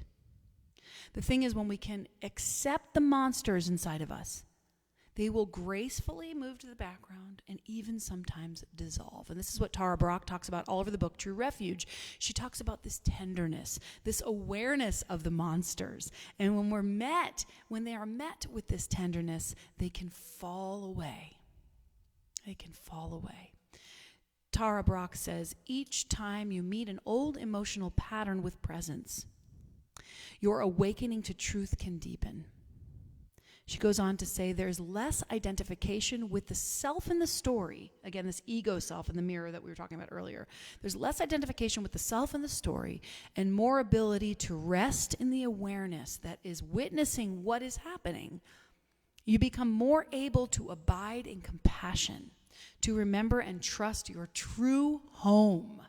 The thing is, when we can accept the monsters inside of us, they will gracefully move to the background and even sometimes dissolve. And this is what Tara Brach talks about all over the book, True Refuge. She talks about this tenderness, this awareness of the monsters. And when they are met with this tenderness, they can fall away. They can fall away. Tara Brach says, each time you meet an old emotional pattern with presence, your awakening to truth can deepen. She goes on to say there's less identification with the self in the story. Again, this ego self in the mirror that we were talking about earlier. There's less identification with the self in the story and more ability to rest in the awareness that is witnessing what is happening. You become more able to abide in compassion, to remember and trust your true home.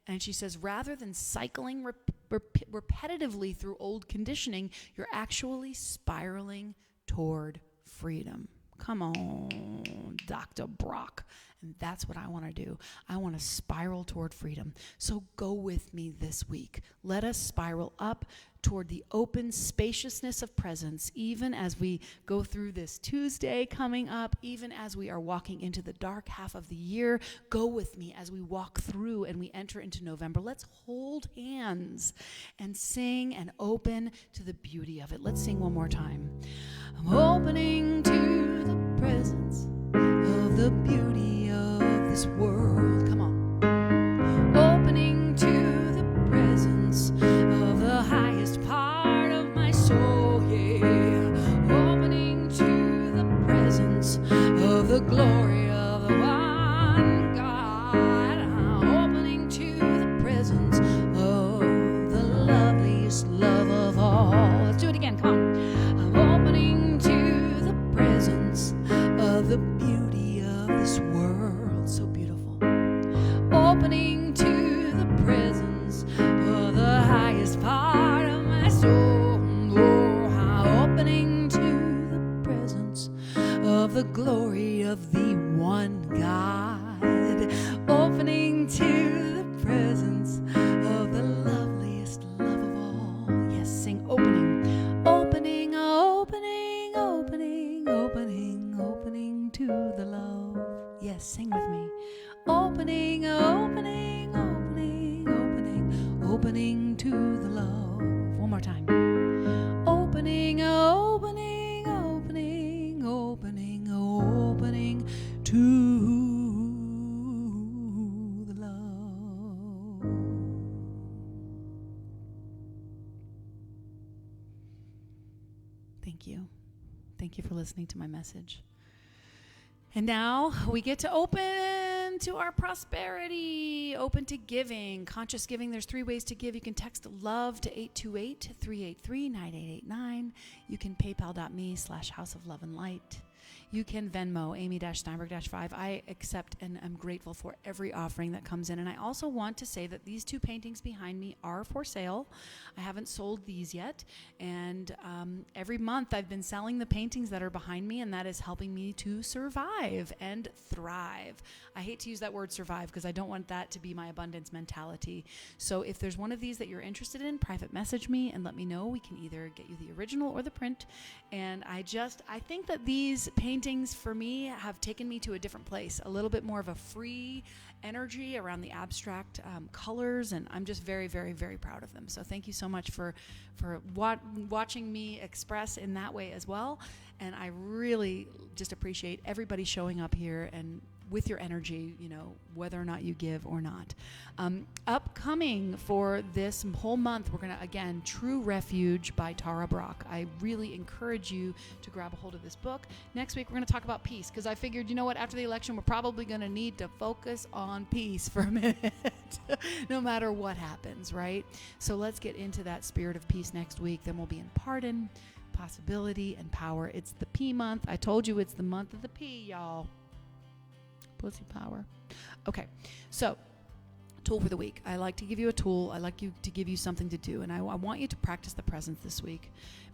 And she says, rather than cycling repetitively through old conditioning, you're actually spiraling toward freedom. Come on, Dr. Brock. And that's what I want to do. I want to spiral toward freedom. So go with me this week. Let us spiral up toward the open spaciousness of presence, even as we go through this Tuesday coming up, even as we are walking into the dark half of the year. Go with me as we walk through and we enter into November. Let's hold hands and sing and open to the beauty of it. Let's sing one more time. I'm opening to the presence of the beauty of this world. Come on. Opening to the presence of the highest part of my soul, yeah. Opening to the presence of the glory of the one God. Opening to the presence of the loveliest love of all. Let's do it again, come on. I'm opening to the presence of the beauty of this world. So beautiful. Opening to the presence of the highest part of my soul. Oh, how opening to the presence of the glory of the one God. Opening to the presence of the loveliest love of all. Yes, sing opening. Opening, opening, opening, opening, opening to the love. Yes, sing with me. Opening, opening, opening, opening, opening to the love. One more time. Opening, opening, opening, opening, opening to the love. Thank you. Thank you for listening to my message. And now we get to open to our prosperity, open to giving, conscious giving. There's 3 ways to give. You can text LOVE to 828-383-9889. You can paypal.me/House of Love and Light. You can Venmo Amy-Steinberg-5. I accept and am grateful for every offering that comes in. And I also want to say that these 2 paintings behind me are for sale. I haven't sold these yet. And every month I've been selling the paintings that are behind me, and that is helping me to survive and thrive. I hate to use that word survive because I don't want that to be my abundance mentality. So if there's one of these that you're interested in, private message me and let me know. We can either get you the original or the print. And I think that these paintings for me have taken me to a different place, a little bit more of a free energy around the abstract colors, and I'm just very, very, very proud of them. So thank you so much for watching me express in that way as well. And I really just appreciate everybody showing up here and with your energy, whether or not you give or not. Upcoming for this whole month, we're going to, again, True Refuge by Tara Brach. I really encourage you to grab a hold of this book. Next week, we're going to talk about peace, because I figured, after the election, we're probably going to need to focus on peace for a minute, no matter what happens, right? So let's get into that spirit of peace next week. Then we'll be in pardon, possibility, and power. It's the P month. I told you it's the month of the P, y'all. Pussy power. Okay, so tool for the week. I like to give you a tool. I like to give you something to do, and I want you to practice the presence this week.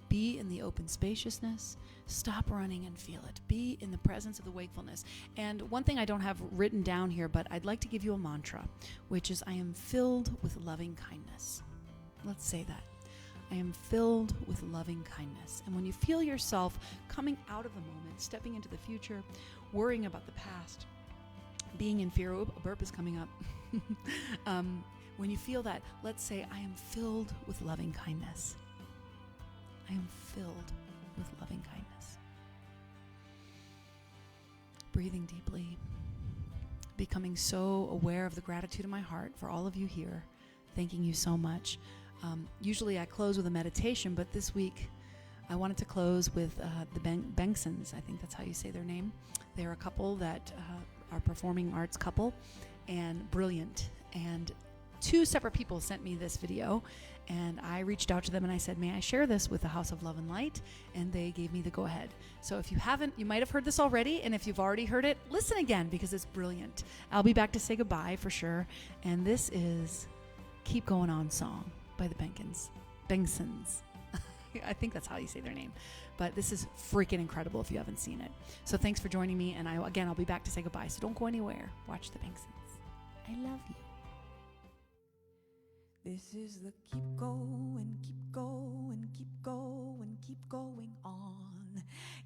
Be in the open spaciousness. Stop running and feel it. Be in the presence of the wakefulness. And one thing I don't have written down here, but I'd like to give you a mantra, which is, I am filled with loving kindness. Let's say that. I am filled with loving kindness. And when you feel yourself coming out of the moment, stepping into the future, worrying about the past, being in fear, a burp is coming up. When you feel that, let's say, I am filled with loving kindness. I am filled with loving kindness. Breathing deeply, becoming so aware of the gratitude in my heart for all of you here. Thanking you so much. Usually I close with a meditation, but this week I wanted to close with the Bengsons. I think that's how you say their name. They're a couple that are performing arts couple, and brilliant. And two separate people sent me this video, and I reached out to them and I said, may I share this with the House of Love and Light? And they gave me the go ahead. So if you haven't, you might have heard this already. And if you've already heard it, listen again because it's brilliant. I'll be back to say goodbye for sure. And this is Keep Going On song by the Bengsons. I think that's how you say their name. But this is freaking incredible if you haven't seen it. So thanks for joining me. And I'll be back to say goodbye. So don't go anywhere. Watch the Bengsons. I love you. This is the keep going, keep going, keep going,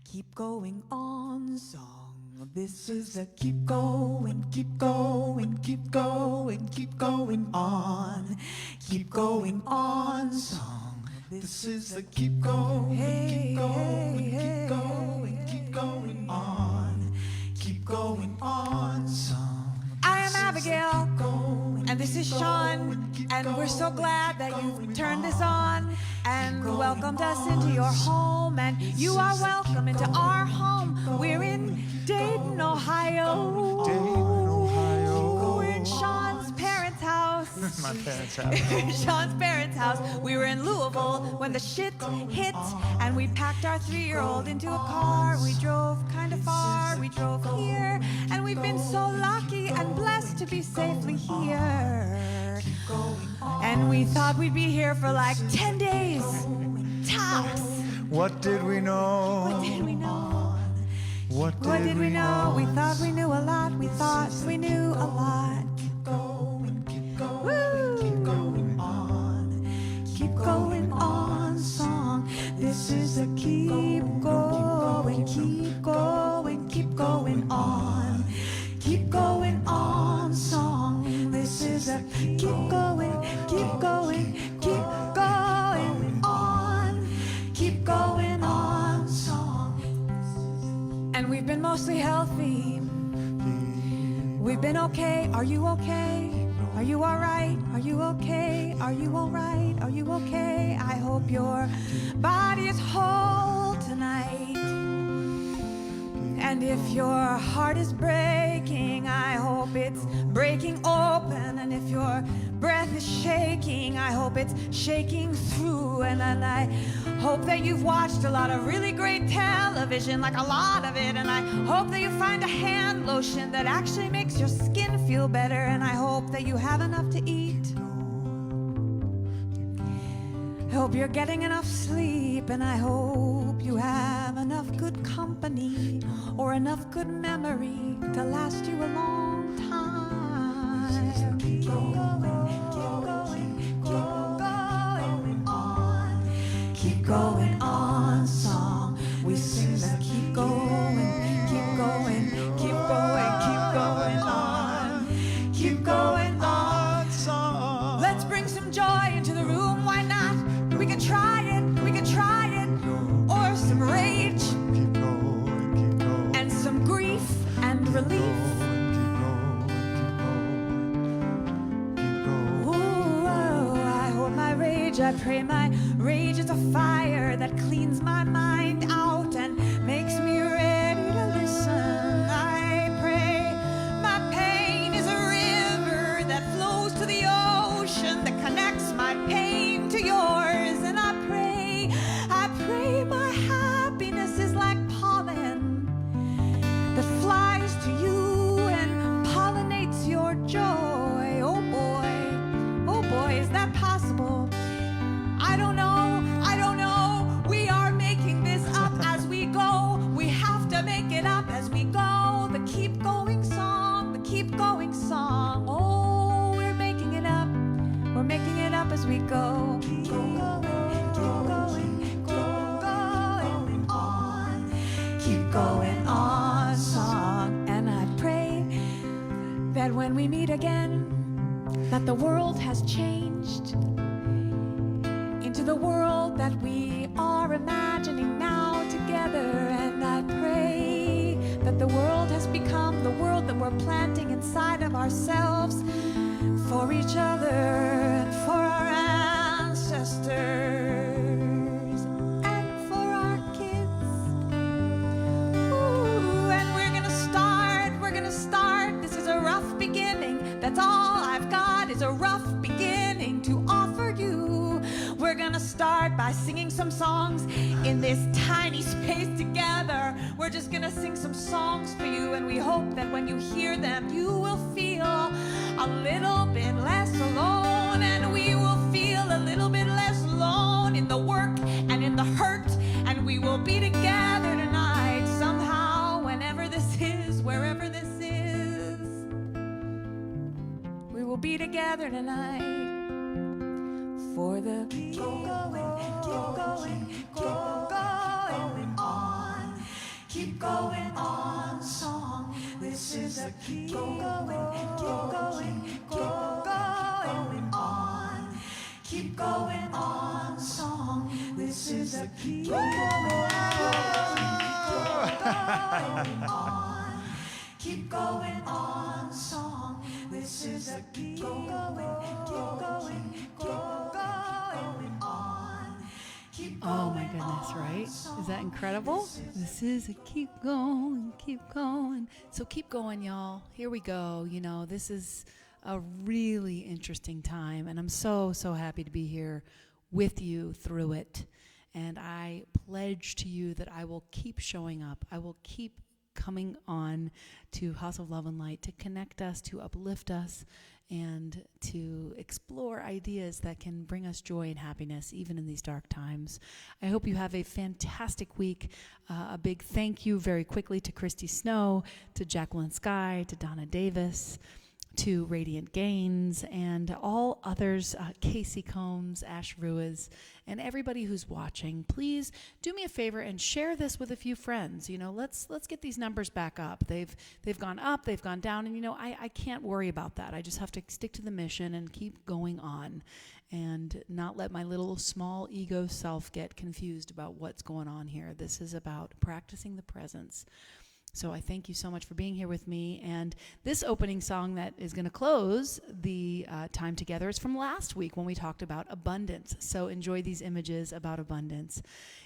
keep going on song. This is the keep going, keep going, keep going, keep going on song. This is the keep going, keep going, keep going, keep going on song. I am Abigail, and this is Sean, and we're so glad that you've turned this on and welcomed us into your home, and you are welcome into our home. We're in Dayton, Ohio. We're in Sean's parents' house. My parents' house. Sean's parents' house. We were in Louisville when the shit hit, and we packed our 3-year-old into a car. We drove kind of far. We drove here, and we've been so lucky and blessed to be safely here. And we thought we'd be here for like 10 days tops. What did we know? What did we know? What What did we know? We thought we knew a lot. We thought we knew a lot. Woo! Keep going on song. This is a keep going, keep going, keep going on. Keep going on song. This is a keep going, keep going, keep going on. Keep going on song. And we've been mostly healthy. We've been okay. Are you okay? Are you all right? Are you okay? Are you all right? Are you okay? I hope your body is whole tonight. And if your heart is breaking, I hope it's breaking open. And if your breath is shaking, I hope it's shaking through. And I hope that you've watched a lot of really great television, like a lot of it. And I hope that you find a hand lotion that actually makes your skin feel better. And I hope that you have enough to eat. I hope you're getting enough sleep, and I hope you have enough good company or enough good memory to last you a long time. Keep going, keep going, keep going on. Keep going on song. We sing the keep going, keep going, keep going, keep going on. Keep going on song. Let's bring some joy into the room, why not? We can try it, or some rage, and some grief and relief. Ooh, I hope my rage, I pray my rage is a fire that cleans my mind out and makes me ready to listen. I pray my pain is a river that flows to the ocean that connects my pain to yours. And I pray my happiness is like pollen that flies to you and pollinates your joy. Oh boy, is that possible? I don't know. We are making this up as we go. We have to make it up as we go. The keep going song, the keep going song. Oh, we're making it up. We're making it up as we go. Keep going on. Keep going on song. And I pray that when we meet again, that the world has changed into the world that we are imagining now together. And I pray that the world has become the world that we're planting inside of ourselves for each other and for our ancestors and for our kids. Ooh, and we're gonna start. This is a rough beginning. That's all I've got is a rough beginning. by singing some songs in this tiny space together. We're just gonna sing some songs for you, and we hope that when you hear them, you will feel a little bit less alone, and we will feel a little bit less alone in the work and in the hurt, and we will be together tonight somehow, whenever this is, wherever this is. We will be together tonight for the keep going on, keep going on song. This is a keep going on, keep going on song. This is a keep going on, keep going on song. This is a keep going on. Oh my goodness, right? Is that incredible? This is a keep going, keep going. So keep going, y'all. Here we go. You know, this is a really interesting time, and I'm so happy to be here with you through it. And I pledge to you that I will keep showing up. I will keep coming on to House of Love and Light to connect us, to uplift us, and to explore ideas that can bring us joy and happiness even in these dark times. I hope you have a fantastic week. A big thank you very quickly to Christy Snow, to Jacqueline Skye, to Donna Davis, to Radiant Gaines, and all others, Casey Combs, Ash Ruiz, and everybody who's watching. Please do me a favor and share this with a few friends. You know, let's get these numbers back up. They've gone up, they've gone down, and you know, I can't worry about that. I just have to stick to the mission and keep going on, and not let my little small ego self get confused about what's going on here. This is about practicing the presence. So I thank you so much for being here with me. And this opening song that is going to close the time together is from last week when we talked about abundance. So enjoy these images about abundance.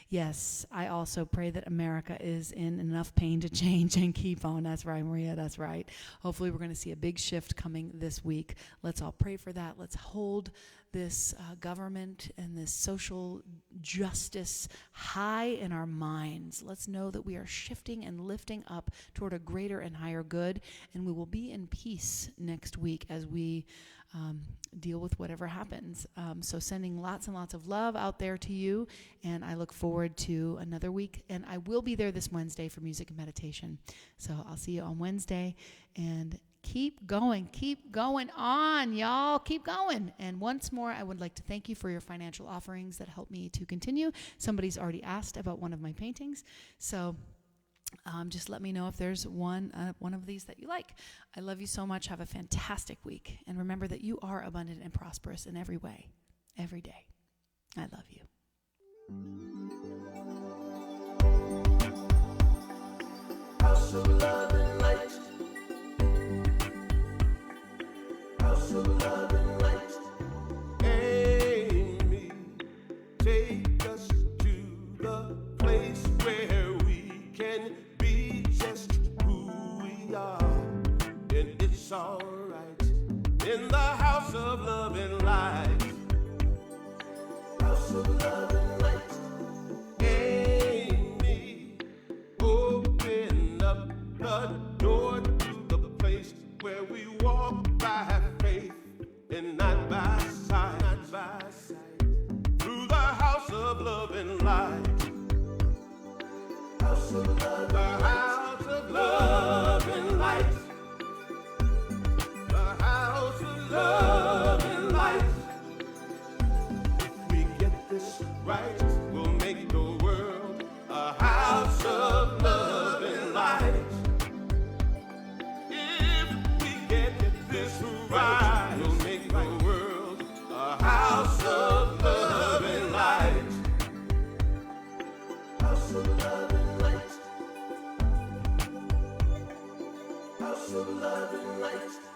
Yes, I also pray that America is in enough pain to change and keep on. That's right, Maria, that's right. Hopefully we're going to see a big shift coming this week. Let's all pray for that. Let's hold this government and this social justice high in our minds. Let's know that we are shifting and lifting up toward a greater and higher good, and we will be in peace next week as we deal with whatever happens. So sending lots and lots of love out there to you, and I look forward to another week, and I will be there this Wednesday for music and meditation. So I'll see you on Wednesday, and keep going on, y'all. Keep going. And once more, I would like to thank you for your financial offerings that help me to continue. Somebody's already asked about one of my paintings, so just let me know if there's one of these that you like. I love you so much. Have a fantastic week, and remember that you are abundant and prosperous in every way, every day. I love you. House of love and light. House of love and light. Amy, take us to the place where we can be just who we are, and it's alright in the house of love and light. House of love and light. Amy, open up the door to the place where we walk by faith and not by sight, not by sight. Through the house of love and light. House of love, the house of love and light. The house of love and light. If we get this right, we'll make the world a house of love and light. If we get this right, we'll make the world a house of love and light. House of love and light. House of love and light.